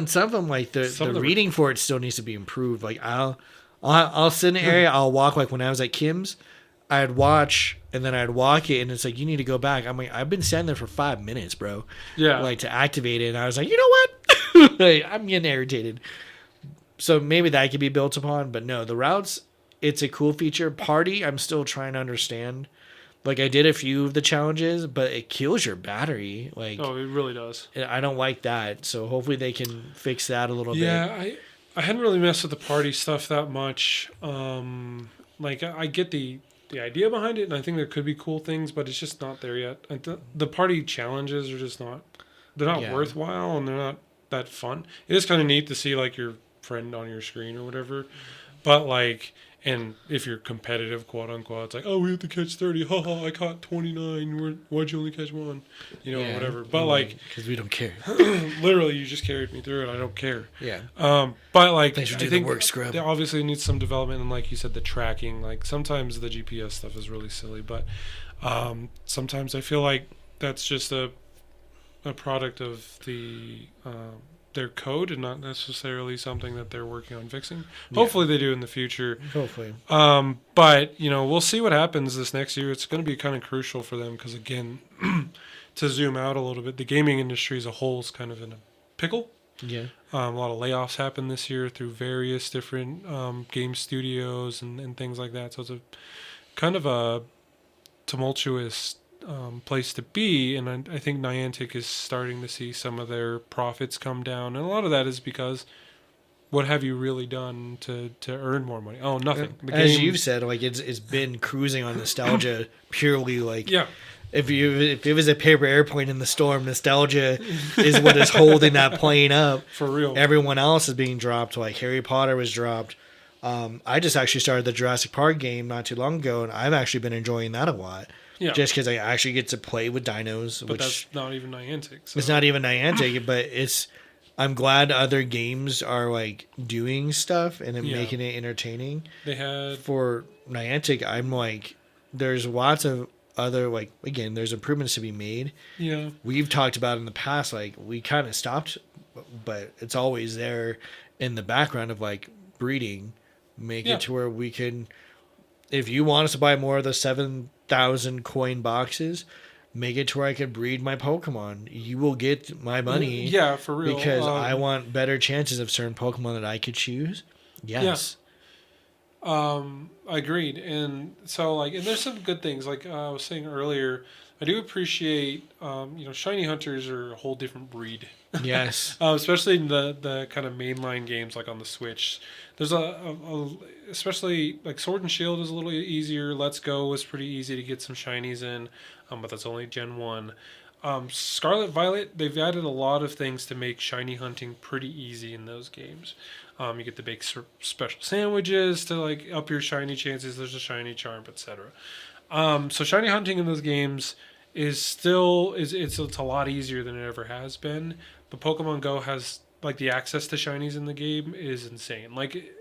some of them, like, the reading for it still needs to be improved. Like, I'll sit in an area, I'll walk, like, when I was at Kim's, I'd watch, and then I'd walk it, and it's like, you need to go back. I'm like, I've been standing there for 5 minutes, bro. Yeah. Like, to activate it, and I was like, you know what? Like, I'm getting irritated. So maybe that could be built upon, but no, the routes, it's a cool feature. Party, I'm still trying to understand. Like, I did a few of the challenges, but it kills your battery. Like, oh, it really does. I don't like that. So hopefully they can fix that a little bit. Yeah, I hadn't really messed with the party stuff that much. Like, I get the idea behind it, and I think there could be cool things, but it's just not there yet. The party challenges are just not... They're not worthwhile, and they're not that fun. It is kind of neat to see, like, your friend on your screen or whatever, but like, and if you're competitive, quote unquote, it's like, oh, we have to catch 30, haha, I caught 29, why'd you only catch 1, whatever, but like, because we don't care. Literally, you just carried me through it, I don't care. Yeah. But like, thanks for doing the work, scrub. They obviously need some development, and like you said, the tracking, like sometimes the GPS stuff is really silly, but sometimes I feel like that's just a product of their code and not necessarily something that they're working on fixing. Hopefully they do in the future. Hopefully. But, we'll see what happens this next year. It's going to be kind of crucial for them because, again, to zoom out a little bit, the gaming industry as a whole is kind of in a pickle. Yeah. A lot of layoffs happened this year through various different game studios and things like that. So it's a kind of a tumultuous place to be, and I think Niantic is starting to see some of their profits come down, and a lot of that is because what have you really done to earn more money? Oh, nothing. As you've said, like it's been cruising on nostalgia purely. Like, yeah, if it was a paper airplane in the storm, nostalgia is what is holding that plane up. For real. Everyone else is being dropped. Like Harry Potter was dropped. I just actually started the Jurassic Park game not too long ago, and I've actually been enjoying that a lot. Yeah. Just because I actually get to play with dinos. But that's not even Niantic. So. It's not even Niantic, but I'm glad other games are like doing stuff and making it entertaining. They had... For Niantic, I'm like, there's lots of other, like, again, there's improvements to be made. Yeah. We've talked about in the past, like, we kind of stopped, but it's always there in the background of like breeding. Make it to where we can, if you want us to buy more of the 7,000 coin boxes, make it to where I can breed my Pokemon. You will get my money. Yeah, for real. Because I want better chances of certain Pokemon that I could choose. Yes. Agreed. And so, like, and there's some good things. Like I was saying earlier, I do appreciate, shiny hunters are a whole different breed. Yes. Especially in the kind of mainline games like on the Switch. There's especially like Sword and Shield is a little easier. Let's Go was pretty easy to get some shinies in, but that's only Gen 1. Scarlet Violet, they've added a lot of things to make shiny hunting pretty easy in those games. You get to bake special sandwiches to like up your shiny chances. There's a shiny charm, etc. So shiny hunting in those games is still it's a lot easier than it ever has been. But Pokemon Go has like the access to shinies in the game is insane. Like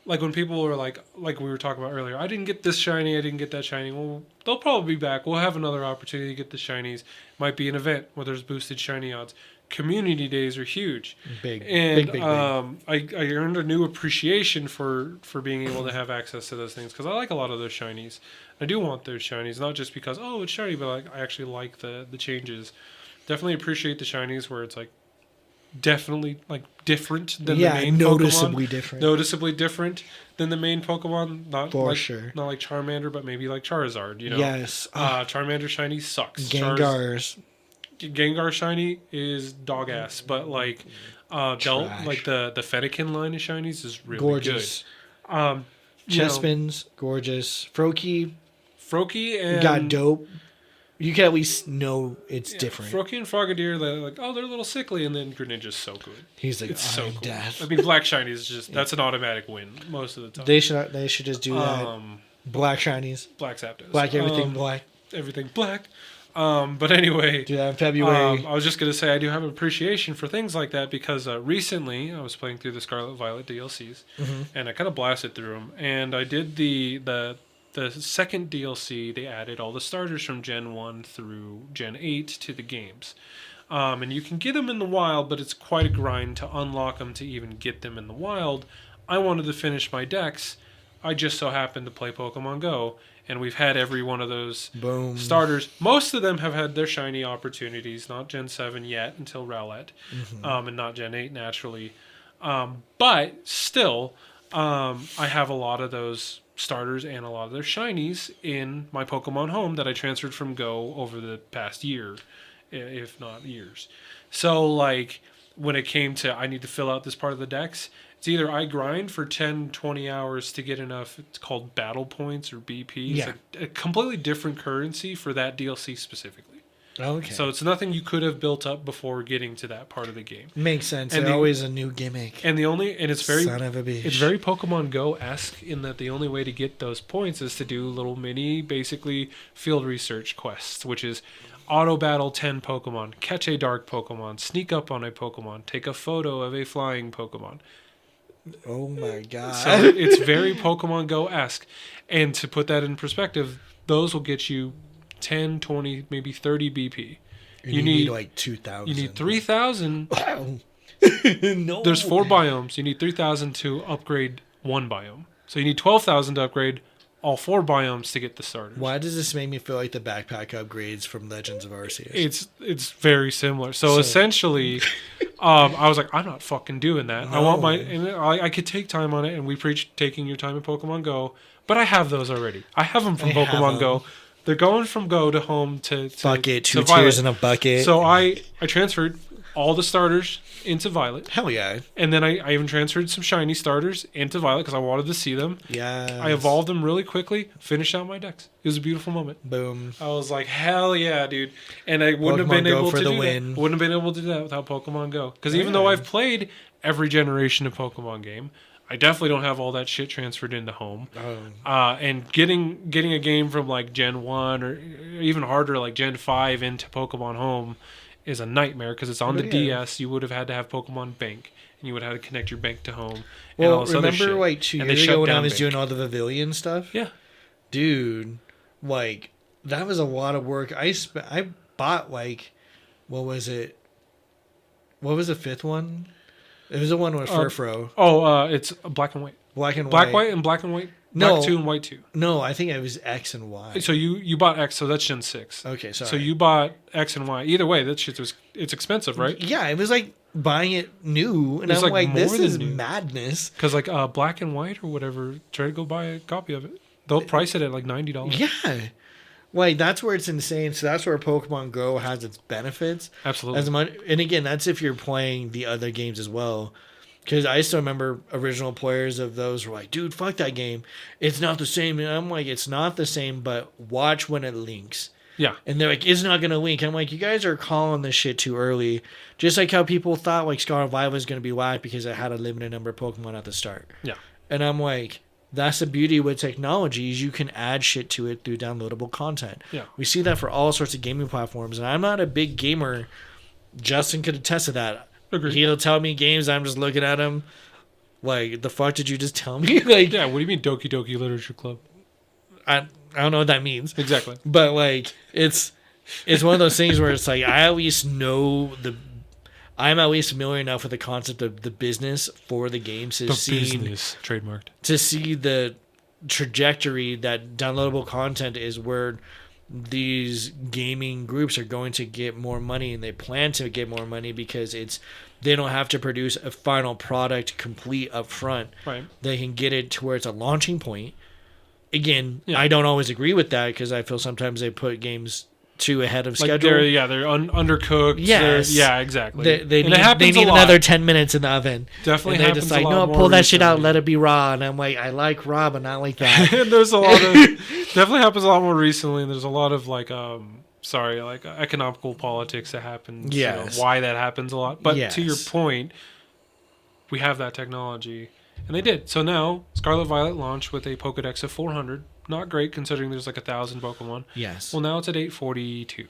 when people are like we were talking about earlier, I didn't get this shiny, I didn't get that shiny. Well, they'll probably be back. We'll have another opportunity to get the shinies. Might be an event where there's boosted shiny odds. Community days are huge. Big. I earned a new appreciation for being able to have access to those things because I like a lot of those shinies. I do want those shinies, not just because it's shiny, but like I actually like the changes. Definitely appreciate the shinies where it's like definitely like different than the main noticeably Pokemon. different. Noticeably different than the main Pokemon. Not For like, sure. Not like Charmander, but maybe like Charizard. Yes. Charmander shiny sucks. Gengar shiny is dog ass, but like like the Fennekin line of shinies is really gorgeous. Good. Chespin's gorgeous. Froakie and got dope. You can at least know it's different. Froakie and Frogadier, they're like, they're a little sickly, and then Greninja's so good. He's like, it's so cool. Death. I mean, Black Shiny is just that's an automatic win most of the time. They should just do that. Black shinies. Black Zapdos. Black everything black. Everything black. But anyway, do that in February. I was just gonna say I do have an appreciation for things like that because recently I was playing through the Scarlet Violet DLCs, and I kind of blasted through them, and I did the second DLC. They added all the starters from Gen 1 through Gen 8 to the games, and you can get them in the wild, but it's quite a grind to unlock them to even get them in the wild. I wanted to finish my decks. I just so happened to play Pokemon Go. And we've had every one of those starters. Most of them have had their shiny opportunities. Not Gen 7 yet until Rowlet. And not Gen 8 naturally. But still, I have a lot of those starters and a lot of their shinies in my Pokemon home that I transferred from Go over the past year, if not years. So, like, when it came to I need to fill out this part of the decks, it's either I grind for 10, 20 hours to get enough, it's called battle points or BPs. Yeah. A completely different currency for that DLC specifically. Okay. So it's nothing you could have built up before getting to that part of the game. Makes sense. And always a new gimmick. And it's very son of a bitch. It's very Pokemon Go-esque in that the only way to get those points is to do little mini, basically field research quests, which is auto battle 10 Pokemon, catch a dark Pokemon, sneak up on a Pokemon, take a photo of a flying Pokemon. Oh my god. So it's very Pokemon Go-esque. And to put that in perspective, those will get you 10, 20, maybe 30 BP. You need like 2,000. You need 3,000. Wow. No. There's 4 biomes. You need 3,000 to upgrade 1 biome. So you need 12,000 to upgrade all 4 biomes to get the starters. Why does this make me feel like the backpack upgrades from Legends of Arceus? It's very similar. So essentially, I was like, I'm not fucking doing that. No. I want I could take time on it, and we preach taking your time in Pokemon Go, but I have those already. I have them from Pokemon Go. They're going from Go to home to bucket, 2 Violet. tiers in a bucket. So I transferred all the starters into Violet. Hell yeah. And then I even transferred some shiny starters into Violet because I wanted to see them. Yeah. I evolved them really quickly, finished out my decks. It was a beautiful moment. Boom. I was like, hell yeah, dude. And I wouldn't have been able to do that. Wouldn't have been able to do that without Pokemon Go. Because even though I've played every generation of Pokemon game, I definitely don't have all that shit transferred into home. And getting a game from like Gen 1 or even harder like Gen 5 into Pokemon Home is a nightmare because it's on the DS. You would have had to have Pokemon Bank, and you would have had to connect your bank to home. Well, and all this other remember shit. like 2 years ago when I was doing all the Pavilion stuff? Yeah. Dude, like, that was a lot of work. I bought like, what was it? What was the 5th one? It was the one with Furfro. It's black and white. Black and white. White. White and black and white. No. Black 2 and white 2. No, I think it was X and Y. So you bought X, so that's Gen 6. Okay, sorry. So you bought X and Y. Either way, that shit it's expensive, right? Yeah, it was like buying it new, and It's I'm like like, this more is than new. madness. Because like Black and White or whatever, try to go buy a copy of it. They'll price it at like $90. Yeah. Like, that's where it's insane. So that's where Pokemon Go has its benefits. Absolutely. As much, and again, that's if you're playing the other games as well. Because I still remember original players of those were like, dude, fuck that game. It's not the same. And I'm like, it's not the same, but watch when it links. Yeah. And they're like, it's not going to link. I'm like, you guys are calling this shit too early. Just like how people thought like Scarlet Violet was going to be whack because it had a limited number of Pokemon at the start. Yeah. And I'm like, that's the beauty with technology is you can add shit to it through downloadable content. Yeah. We see that for all sorts of gaming platforms. And I'm not a big gamer. Justin could attest to that. Agreed. He'll tell me games. I'm just looking at him like, the fuck did you just tell me? Like, Yeah, what do you mean Doki Doki Literature Club? I don't know what that means. Exactly. But like, it's one of those things where it's like, I at least know I'm at least familiar enough with the concept of the business for the game to trademarked. To see the trajectory that downloadable content is where these gaming groups are going to get more money, and they plan to get more money because they don't have to produce a final product complete up front. Right. They can get it to where it's a launching point. Again, Yeah. I don't always agree with that because I feel sometimes they put games too ahead of Like schedule. they're undercooked. Yes. Yeah, exactly. They And it happens need a lot. another 10 minutes in the oven. Definitely And they're happens just like, a lot no, more pull that shit out, recently. let it be raw. And I'm like, I like raw, but not like that. And there's a lot of definitely happens a lot more recently, and there's a lot of like economical politics that happens. Yes. Why that happens a lot. But Yes. to your point, we have that technology, and they did. So now Scarlet Violet launched with a Pokedex of 400. Not great considering there's like 1,000 Pokemon. Yes. Well, now it's at 842.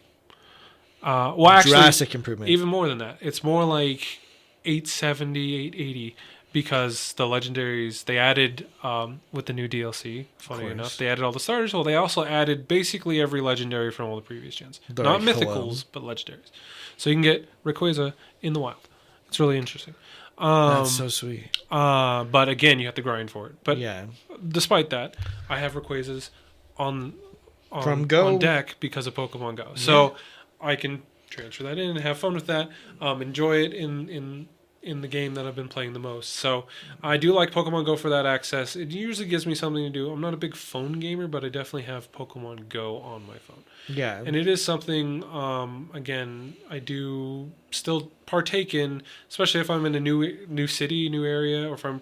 Well, actually, drastic improvement. even more than that. It's more like 870, 880, because the legendaries they added with the new DLC. Funny enough, they added all the starters. Well, they also added basically every legendary from all the previous gens. They're Not like, mythicals, but legendaries. So you can get Rayquaza in the wild. It's really interesting. That's so sweet. But again, you have to grind for it. But Yeah. despite that, I have Rayquazas on From Go. on deck because of Pokemon Go. So I can transfer that in and have fun with that. Enjoy it in the game that I've been playing the most. So I do like Pokemon Go for that access. It usually gives me something to do. I'm not a big phone gamer, but I definitely have Pokemon Go on my phone. Yeah. And it is something, again, I do still partake in, especially if I'm in a new city, new area, or if I'm,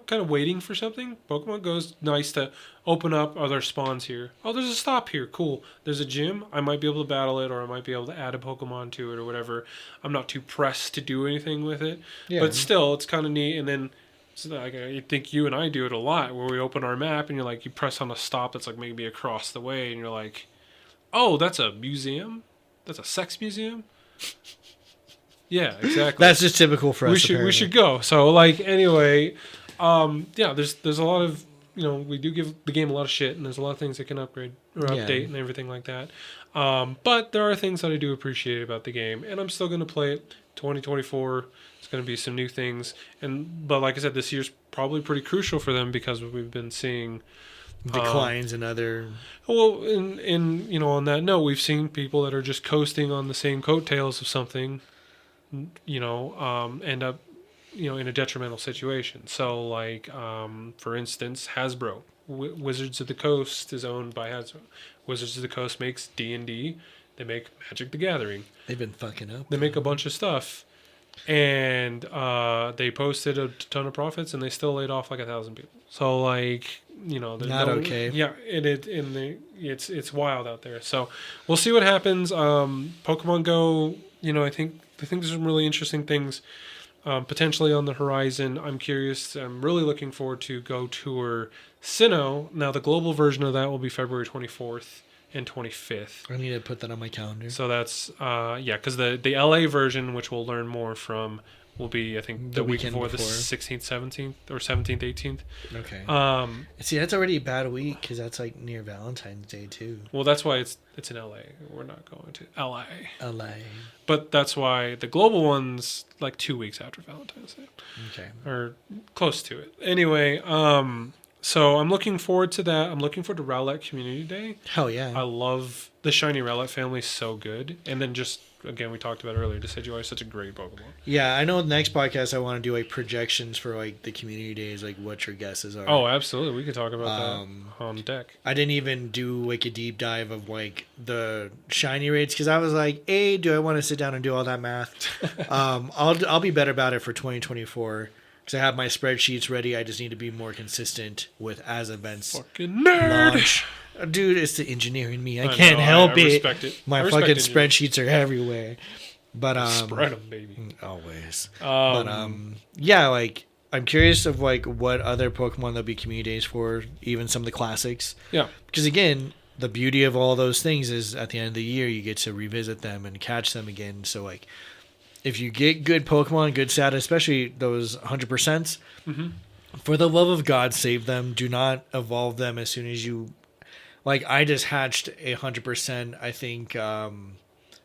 kind of waiting for something. Pokemon Go's nice to open up. Are there spawns here? Oh, there's a stop here. Cool. There's a gym. I might be able to battle it, or I might be able to add a Pokemon to it, or whatever. I'm not too pressed to do anything with it. Yeah. But still, it's kind of neat. And then, I think you and I do it a lot, where we open our map, and you're like, you press on a stop that's like maybe across the way, and you're like, oh, that's a museum? That's a sex museum? Yeah, exactly. That's just typical for us. We should go. So anyway, there's a lot of, we do give the game a lot of shit, and there's a lot of things that can upgrade or update and everything like that. But there are things that I do appreciate about the game, and I'm still going to play it. 2024, it's going to be some new things, but like I said, this year's probably pretty crucial for them because we've been seeing declines and other. Well, in on that note, we've seen people that are just coasting on the same coattails of something, end up, in a detrimental situation. So, for instance, Hasbro, Wizards of the Coast is owned by Hasbro. Wizards of the Coast makes D&D. They make Magic the Gathering. They've been fucking up. They make a bunch of stuff, and they posted a ton of profits, and they still laid off like 1,000 people. So not okay. Yeah, it's wild out there. So we'll see what happens. Pokemon Go, I think there's some really interesting things potentially on the horizon. I'm curious. I'm really looking forward to Go Tour Sinnoh. Now the global version of that will be February 24th and 25th. I need to put that on my calendar. So that's because the LA version, which we'll learn more from, will be I think the week before the 16th, 17th, or 17th, 18th. Okay. See, that's already a bad week because that's like near Valentine's Day too. Well, that's why it's in LA. We're not going to LA. LA. But that's why the global one's like 2 weeks after Valentine's Day. Okay. Or close to it. Anyway, So I'm looking forward to that. I'm looking forward to Rowlet Community Day. Hell yeah. I love the shiny Rowlet family, so good. And then just, again, we talked about it earlier, Decidueye is such a great Pokemon. Yeah, I know the next podcast I want to do like projections for like the community days, like what your guesses are. Oh, absolutely. We could talk about that on deck. I didn't even do like a deep dive of like the shiny rates because I was like, A, do I want to sit down and do all that math? I'll be better about it for 2024 because I have my spreadsheets ready. I just need to be more consistent with as events Fucking nerd! launch. Dude, it's the engineer in me. I can't help I it. respect it. My fucking spreadsheets are everywhere. But spread them, baby. Always. Yeah, like I'm curious of like what other Pokemon there'll be community days for, even some of the classics. Yeah. Because again, the beauty of all those things is at the end of the year you get to revisit them and catch them again. So like, if you get good Pokemon, good status, especially those 100%, for the love of God, save them. Do not evolve them as soon as you. Like I just hatched 100%. I think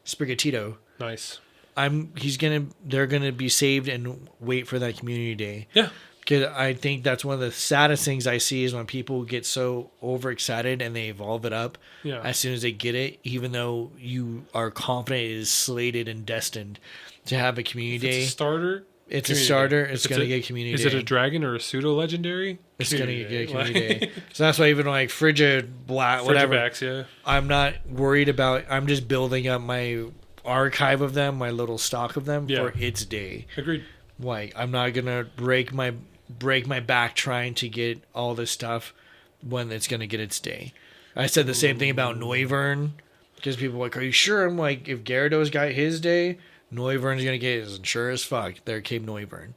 Sprigatito. Nice. They're gonna be saved and wait for that community day. Yeah. Because I think that's one of the saddest things I see is when people get so overexcited and they evolve it up as soon as they get it, even though you are confident it is slated and destined to have a community day. It's a starter. It's a starter. It's going to get community day. Is it a dragon or a pseudo legendary? It's going to get community day. So that's why even like Frigid, Black, whatever. Frigibacks, yeah. I'm not worried about. I'm just building up my archive of them, my little stock of them for its day. Agreed. Like I'm not gonna break my back trying to get all this stuff when it's gonna get its day. I said the same thing about Noivern because people are like, "Are you sure?" I'm like, if Gyarados got his day, Noivern's gonna get his. And sure as fuck, there came Noivern.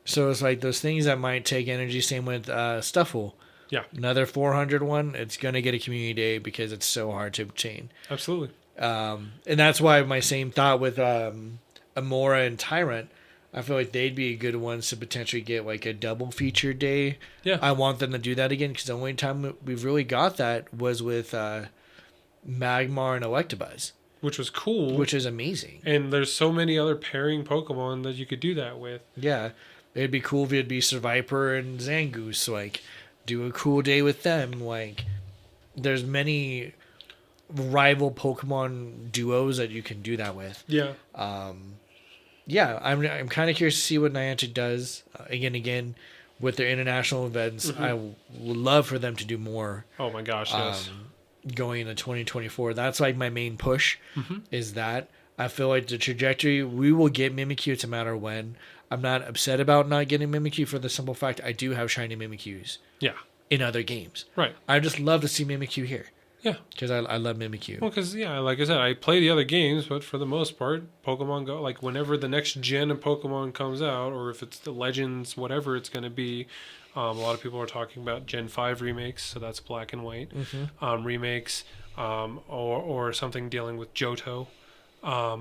So it's like those things that might take energy. Same with Stuffle. Yeah. Another 400 one. It's gonna get a community day because it's so hard to obtain. Absolutely. And that's why my same thought with Amora and Tyrant. I feel like they'd be good ones to potentially get like a double feature day. Yeah. I want them to do that again because the only time we've really got that was with Magmar and Electabuzz. Which was cool. Which is amazing. And there's so many other pairing Pokemon that you could do that with. Yeah. It'd be cool if it'd be Survivor and Zangoose. Like, do a cool day with them. Like, there's many rival Pokemon duos that you can do that with. Yeah. Yeah, I'm kind of curious to see what Niantic does again with their international events. I would love for them to do more. Oh my gosh, yes. Going into 2024, that's like my main push. Is that I feel like the trajectory we will get Mimikyu. It's a matter of when. I'm not upset about not getting Mimikyu for the simple fact I do have shiny Mimikyus. Yeah. In other games, right? I just love to see Mimikyu here. Yeah, because I love Mimikyu. Well, because like I said, I play the other games, but for the most part, Pokemon Go, like whenever the next gen of Pokemon comes out, or if it's the Legends, whatever it's going to be, a lot of people are talking about Gen 5 remakes, so that's Black and White remakes, or something dealing with Johto,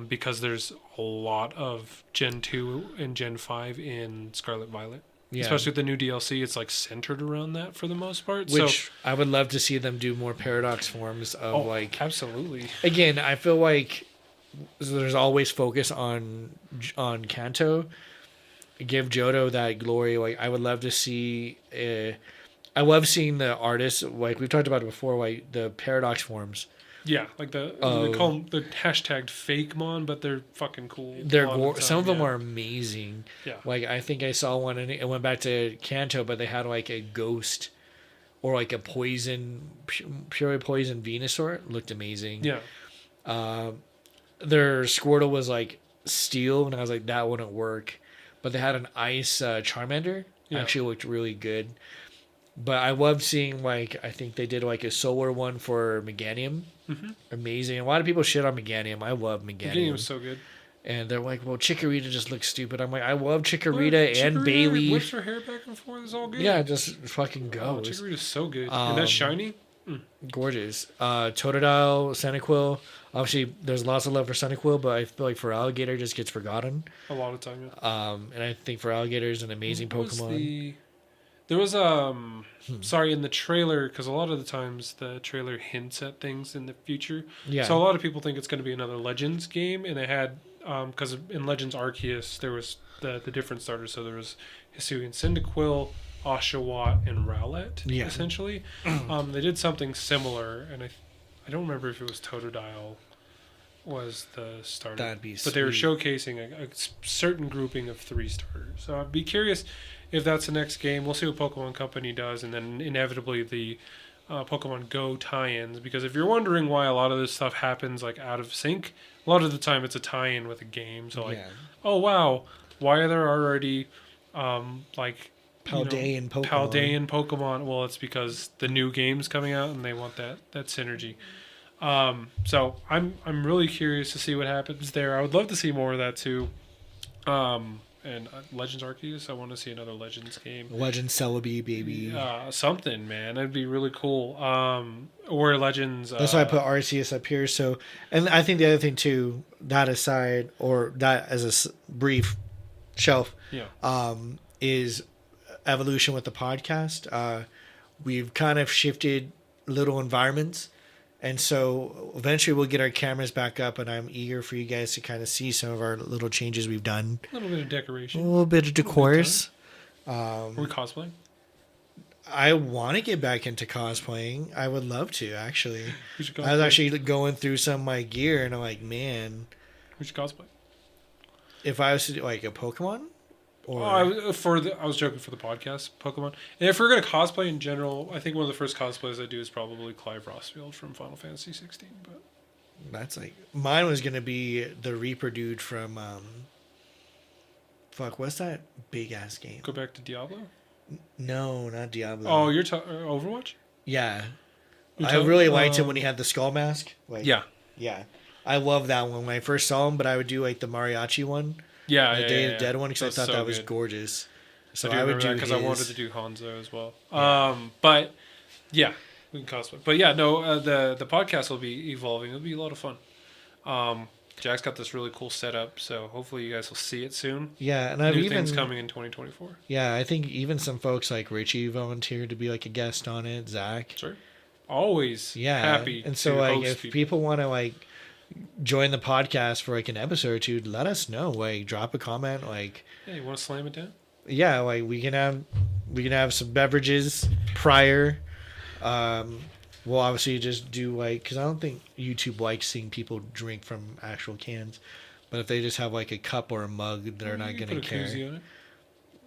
because there's a lot of Gen 2 and Gen 5 in Scarlet Violet. Yeah. Especially with the new DLC, it's like centered around that for the most part. Which I would love to see them do more paradox forms of like. Absolutely. Again, I feel like there's always focus on Kanto. Give Johto that glory. Like I would love to see. I love seeing the artists. Like we've talked about it before. Like the paradox forms. Yeah, like they call them the hashtagged Fakemon, but they're fucking cool. Some of them are amazing. Yeah. Like I think I saw one and it went back to Kanto, but they had like a ghost or like a purely poison Venusaur. It looked amazing. Yeah. Their Squirtle was like steel, and I was like, that wouldn't work. But they had an ice Charmander. Yeah. Actually looked really good. But I love seeing, like, I think they did, like, a solar one for Meganium. Amazing. A lot of people shit on Meganium. I love Meganium. Meganium was so good. And they're like, well, Chikorita just looks stupid. I'm like, I love Chikorita and Bailey. Whips her hair back and forth. It's all good. Yeah, just fucking goes. Oh, Chikorita's so good. And that's shiny? Gorgeous. Totodile, Cyndaquil. Obviously, there's lots of love for Cyndaquil, but I feel like for Alligator just gets forgotten. A lot of time, yeah. And I think for Alligator is an amazing Pokemon. There was sorry, in the trailer, because a lot of the times the trailer hints at things in the future. Yeah. So a lot of people think it's going to be another Legends game, and it had because in Legends Arceus there was the different starters. So there was Hisuian Cyndaquil, Oshawott and Rowlet, Yeah. essentially. They did something similar, and I don't remember if it was Totodile was the starter. That'd be But they were sweet. showcasing a certain grouping of 3 starters. So I'd be curious if that's the next game. We'll see what Pokemon Company does, and then inevitably the Pokemon Go tie-ins. Because if you're wondering why a lot of this stuff happens like out of sync, a lot of the time it's a tie-in with a game. So like, oh wow, why are there already like Paldean Pokemon. Paldean Pokemon? Well, it's because the new game's coming out and they want that synergy. So I'm really curious to see what happens there. I would love to see more of that too. And Legends Arceus, I want to see another Legends game. Legend Celebi, baby. Something, man. That'd be really cool. Or Legends. That's why I put Arceus up here. So, and I think the other thing too, that aside, or that as a brief shelf, is evolution with the podcast. We've kind of shifted little environments. And so eventually we'll get our cameras back up, and I'm eager for you guys to kind of see some of our little changes we've done. A little bit of decoration. A little bit of decors. Are we cosplaying? I want to get back into cosplaying. I would love to, actually. We should I was actually going through some of my gear, and I'm like, man. We should cosplay. If I was to do like a Pokemon? Or... I was joking for the podcast, Pokemon. And if we're going to cosplay in general, I think one of the first cosplays I do is probably Clive Rossfield from Final Fantasy 16. But that's like... Mine was going to be the Reaper dude from... what's that big-ass game? Go back to Diablo? No, not Diablo. Oh, you're Overwatch? Yeah. I really liked him when he had the skull mask. Yeah. Yeah. I love that one when I first saw him, but I would do like the Mariachi one. Yeah, the Day of the Dead one, because I thought that was gorgeous. So I would do because I wanted to do Hanzo as well. Yeah. But yeah, we can cosplay. But yeah, no, the podcast will be evolving. It'll be a lot of fun. Jack's got this really cool setup, so hopefully you guys will see it soon. Yeah, and I've New things coming in 2024. Yeah, I think even some folks like Richie volunteered to be like a guest on it. Zach, sure, always happy. And so like if people want to like join the podcast for like an episode or two, let us know. Like drop a comment. Like, hey, you want to slam it down? Yeah, like we can have some beverages prior. We'll obviously just do like, because I don't think YouTube likes seeing people drink from actual cans, but if they just have like a cup or a mug, they're not gonna care. Koozie on it.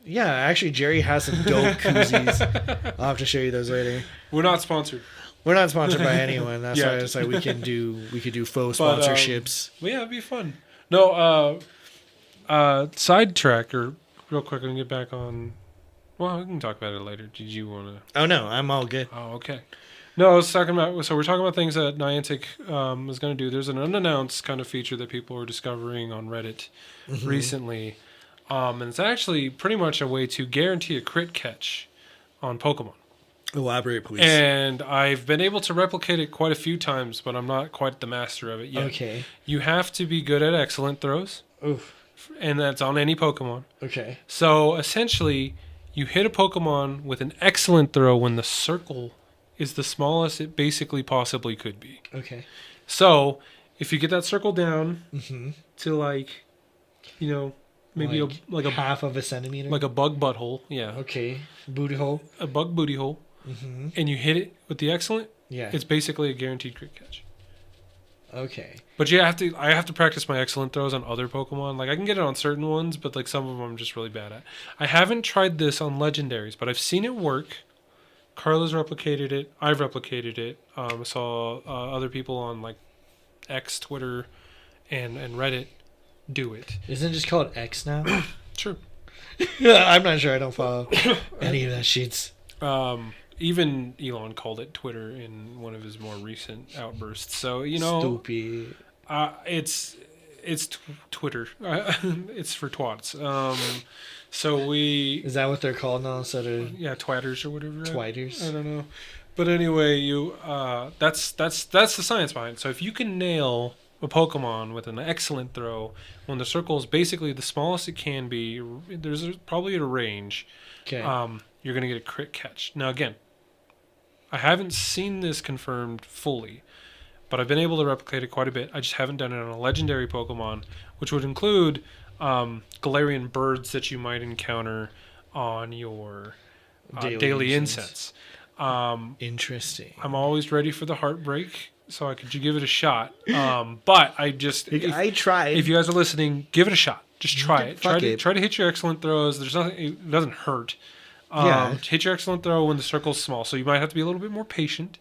Yeah, actually, Jerry has some dope koozies. I'll have to show you those later. We're not sponsored. We're not sponsored by anyone. That's why it's like we could do faux sponsorships. Yeah, it'd be fun. No, sidetrack or real quick. I'm gonna get back on. Well, we can talk about it later. Did you want to? Oh no, I'm all good. Oh, okay. No, I was talking about. So we're talking about things that Niantic is going to do. There's an unannounced kind of feature that people are discovering on Reddit recently, and it's actually pretty much a way to guarantee a crit catch on Pokemon. Elaborate, please. And I've been able to replicate it quite a few times, but I'm not quite the master of it yet. Okay. You have to be good at excellent throws. Oof. And that's on any Pokemon. Okay. So essentially, you hit a Pokemon with an excellent throw when the circle is the smallest it basically possibly could be. Okay. So if you get that circle down to like, maybe like a half of a centimeter, like a bug butthole. Yeah. Okay. Booty hole. A bug booty hole. And you hit it with the excellent. Yeah. It's basically a guaranteed crit catch. Okay. But I have to practice my excellent throws on other Pokemon. Like I can get it on certain ones, but like some of them I'm just really bad at. I haven't tried this on legendaries, but I've seen it work. Carla's replicated it. I've replicated it. I saw other people on like X, Twitter, and Reddit do it. Isn't it just called X now? Sure. I'm not sure. I don't follow any of that sheets. Even Elon called it Twitter in one of his more recent outbursts. So stupid. It's Twitter. It's for twats. So is that what they're called now instead of twatters or whatever? Twiters. I don't know. But anyway, that's the science behind it. So if you can nail a Pokemon with an excellent throw when the circle is basically the smallest it can be, there's probably a range. Okay. You're gonna get a crit catch. Now again, I haven't seen this confirmed fully, but I've been able to replicate it quite a bit. I just haven't done it on a legendary Pokemon, which would include Galarian birds that you might encounter on your daily incense. Interesting. I'm always ready for the heartbreak, so I could give it a shot. But I tried. If you guys are listening, give it a shot. Just try it. Try to hit your excellent throws. There's nothing. It doesn't hurt. Hit your excellent throw when the circle's small. So you might have to be a little bit more patient.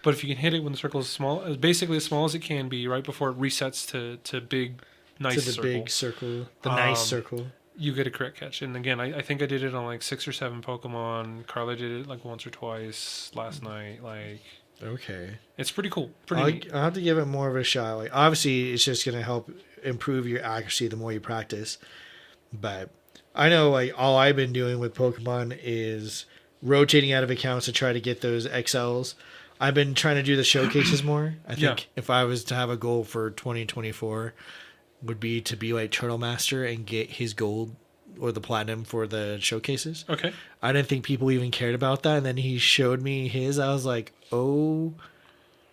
But if you can hit it when the circle is small, basically as small as it can be, right before it resets to big, nice circle. To the big circle. The nice circle. You get a correct catch. And again, I think I did it on like 6 or 7 Pokemon. Carla did it like once or twice last night. Like, okay. It's pretty cool. Pretty neat. I'll have to give it more of a shot. Like, obviously, it's just going to help improve your accuracy the more you practice. But I know like all I've been doing with Pokemon is rotating out of accounts to try to get those XLs. I've been trying to do the showcases more. I think if I was to have a goal for 2024 would be to be like Turtle Master and get his gold or the platinum for the showcases. Okay. I didn't think people even cared about that. And then he showed me his. I was like, oh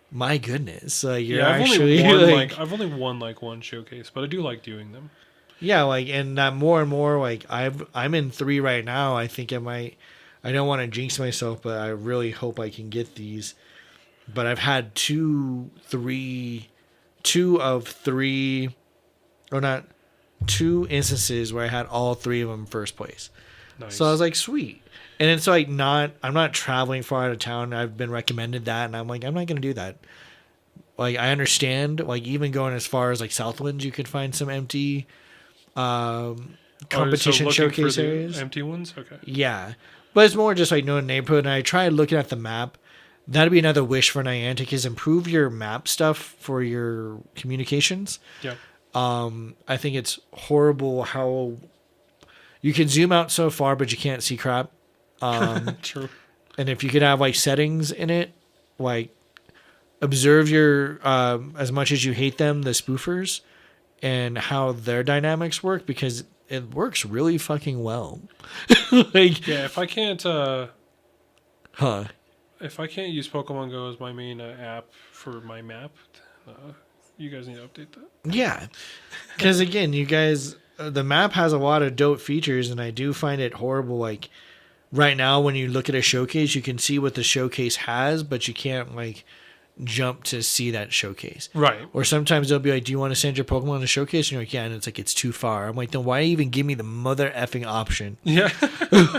my goodness. You're actually I've only won like one showcase, but I do like doing them. Yeah. Like, and more and more, like I'm in 3 right now. I think I don't want to jinx myself, but I really hope I can get these. But I've had 2 instances where I had all 3 of them first place. Nice. So I was like, sweet. And it's like I'm not traveling far out of town. I've been recommended that, and I'm like, I'm not going to do that. Like, I understand, like, even going as far as like Southlands, you could find some empty competition showcase areas. Empty ones? Okay. Yeah. But it's more just like knowing neighborhood. And I tried looking at the map. That'd be another wish for Niantic is improve your map stuff for your communications. Yeah. I think it's horrible how you can zoom out so far, but you can't see crap. True. And if you could have like settings in it, like observe your, as much as you hate them, the spoofers and how their dynamics work, because it works really fucking well. Like, yeah. If I can't, if I can't use Pokemon Go as my main app for my map, you guys need to update that. Yeah. Because again, you guys, the map has a lot of dope features, and I do find it horrible. Like right now, when you look at a showcase, you can see what the showcase has, but you can't like jump to see that showcase. Right. Or sometimes they'll be like, do you want to send your Pokemon to showcase? And you're like, yeah. And it's like, it's too far. I'm like, then why even give me the mother effing option? Yeah.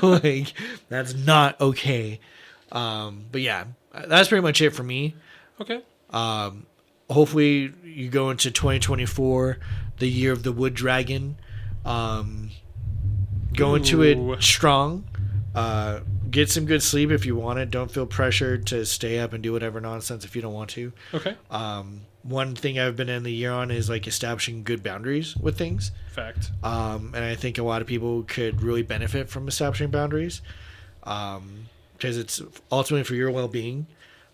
Like, that's not okay. But yeah, that's pretty much it for me. Okay. Hopefully you go into 2024, the year of the Wood Dragon. Go into it strong. Get some good sleep if you want it. Don't feel pressured to stay up and do whatever nonsense if you don't want to. Okay. One thing I've been in the year on is like establishing good boundaries with things. Fact. And I think a lot of people could really benefit from establishing boundaries. Because it's ultimately for your well-being.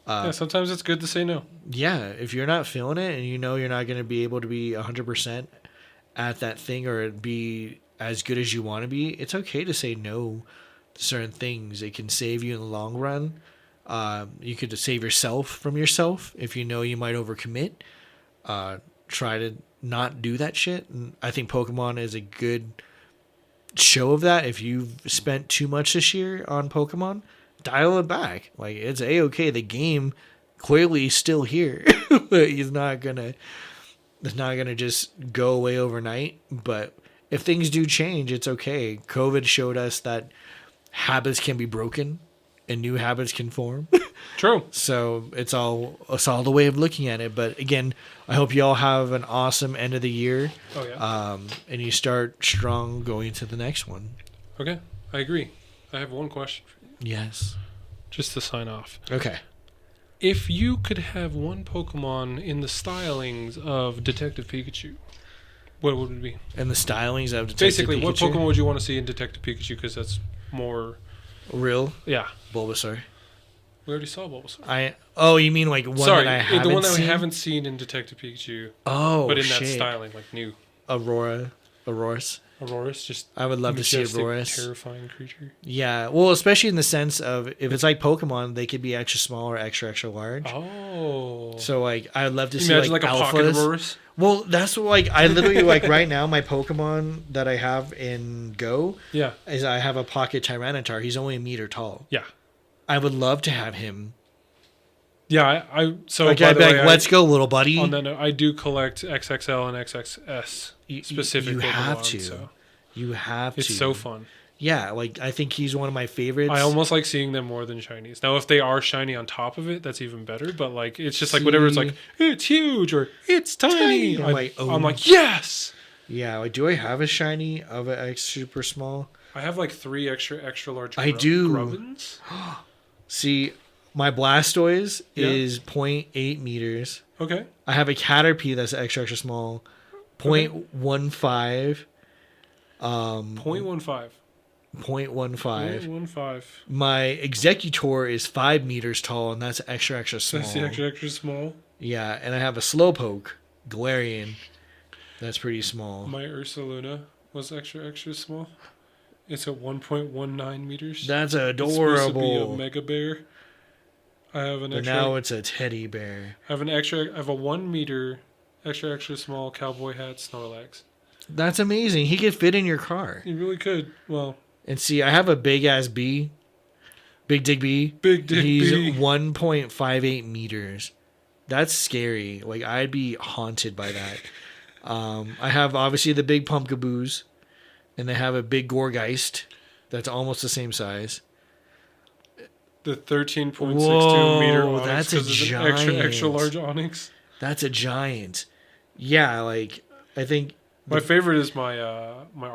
Yeah, sometimes it's good to say no. Yeah, if you're not feeling it and you know you're not going to be able to be 100% at that thing or be as good as you want to be, it's okay to say no to certain things. It can save you in the long run. You could save yourself from yourself if you know you might overcommit. Try to not do that shit. And I think Pokemon is a good show of that. If you've spent too much this year on Pokemon, dial it back. Like, it's a-okay. The game clearly is still here. It's not gonna just go away overnight. But if things do change, it's okay. COVID showed us that habits can be broken and new habits can form. True. So it's all the way of looking at it. But again, I hope you all have an awesome end of the year. Oh yeah. And you start strong going into the next one. Okay, I agree. I have one question for you. Yes. Just to sign off. Okay. If you could have one Pokemon in the stylings of Detective Pikachu, what would it be? And the stylings of Detective Basically, Pikachu? what Pokemon would you want to see in Detective Pikachu? Because that's more real. Yeah. Bulbasaur. We already saw Bulbasaur. You mean like one Sorry, that I haven't seen? the one that we haven't seen in Detective Pikachu. Oh, but in shit. that styling, like new. Aurora's. Aurora's just I would love to see majestic, Aurora's. terrifying creature. Yeah, well, especially in the sense of if it's like Pokemon, they could be extra small or extra extra large. Oh, So like, I'd love to you see imagine like like a pocket alphas. Aurora's. Well, that's what, like I literally like right now my Pokemon that I have in Go Yeah, is I have a pocket Tyranitar. He's only a meter tall. yeah, I would love to have him. yeah. I so Like by I'd the be way, like, let's go, little buddy. on that note, I do collect XXL and XXS specific. You have Pokemon, to. So You have to. it's so fun. Yeah, like I think he's one of my favorites. I almost like seeing them more than shinies. Now, if they are shiny on top of it, that's even better. But like, it's just like whatever. It's like it's huge or it's tiny. I'm like, oh. I'm like, yes. Yeah, like do I have a shiny of an X super small? I have like 3 extra large. I do. Grubbins. See, my Blastoise Yeah. is 0.8 meters. Okay. I have a Caterpie that's extra extra small, 0.15. 0.15. 0.15. 0.15. My Executor is 5 meters tall, and that's extra extra small. That's the extra small. Yeah, and I have a Slowpoke, Galarian. That's pretty small. My Ursaluna was extra small. It's at 1.19 meters. That's It's supposed to be a adorable. mega bear. I have an But extra. now it's a teddy bear. I have a 1 meter extra small cowboy hat Snorlax. That's amazing. He could fit in your car. You really could. Well, And see, I have a big ass bee. Big Dig Bee. Big Dick He's Bee. 1.58 meters. That's scary. Like, I'd be haunted by that. I have, obviously, the big Pumpkaboos. And they have a big Gorgeist that's almost the same size. The 13.62 Whoa, meter Onyx that's a 'cause it's an extra giant. large Onyx. That's a giant. Yeah, like, I think... My favorite is my my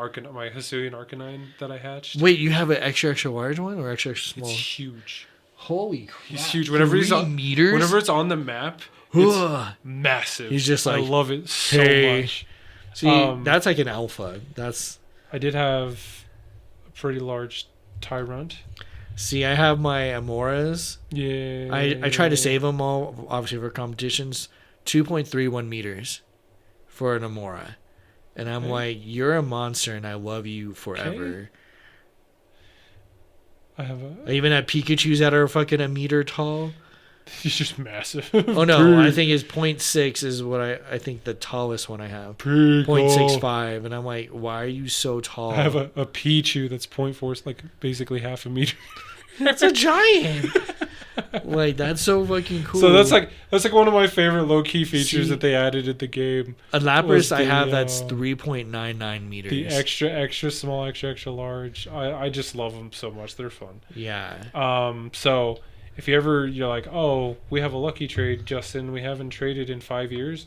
Hisuian Arcanine that I hatched. Wait, you have an extra extra large one or extra extra small? It's huge. Holy crap. He's huge. Whenever he's 3 on, meters? whenever it's on the map, it's Ugh. massive. He's just I like, love it so hey. much. See, that's like an alpha. That's... I did have a pretty large Tyrant. See, I have my Amoras. Yeah. I try to save them all, obviously, for competitions. 2.31 meters for an Amora. And I'm like, you're a monster, and I love you forever. I have I even have Pikachus that are fucking a meter tall. He's just massive. Oh, no. I think his 0.6 is what I think the tallest one I have. 0.65. And I'm like, why are you so tall? I have a Pichu that's 0.4, it's like basically half a meter. That's a giant. Like, that's so fucking cool. So that's like one of my favorite low key features See, that they added at the game. a was Lapras I the, have that's 3.99 meters. The extra small, extra large. I just love them so much. They're fun. Yeah. So if you're like, oh, we have a lucky trade, Justin. We haven't traded in 5 years.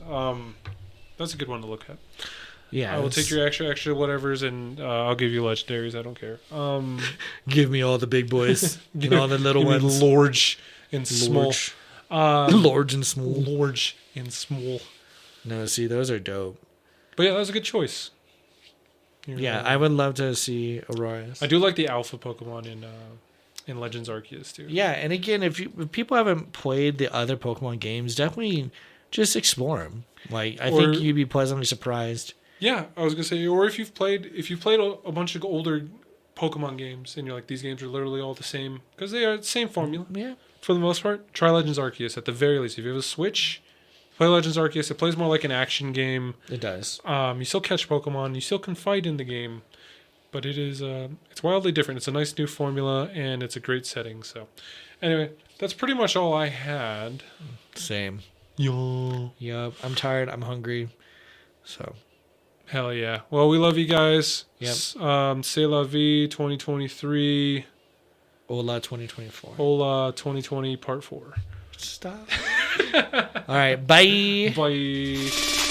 That's a good one to look at. Yeah. I will take your extra whatevers and I'll give you legendaries. I don't care. Give me all the big boys and all the little give me ones. large and small. Large and small. Large and small. No, see, those are dope. But yeah, that was a good choice. Yeah, I would love to see Aurora's. I do like the alpha Pokemon in Legends Arceus too. Yeah, and again, if people haven't played the other Pokemon games, definitely just explore them. Like, I think you'd be pleasantly surprised. Yeah, I was gonna say, or if you've played a bunch of older Pokemon games and you're like, these games are literally all the same because they are the same formula. Yeah. For the most part, try Legends Arceus at the very least. If you have a Switch, play Legends Arceus. It plays more like an action game. It does. You still catch Pokemon. You still can fight in the game, but it is it's wildly different. It's a nice new formula and it's a great setting. So, anyway, that's pretty much all I had. Same. Yo. Yup. I'm tired. I'm hungry. So. Hell yeah. Well, we love you guys. Yep. C'est la vie 2023. Hola 2024. Hola 2020 part 4. Stop. All right. Bye. Bye.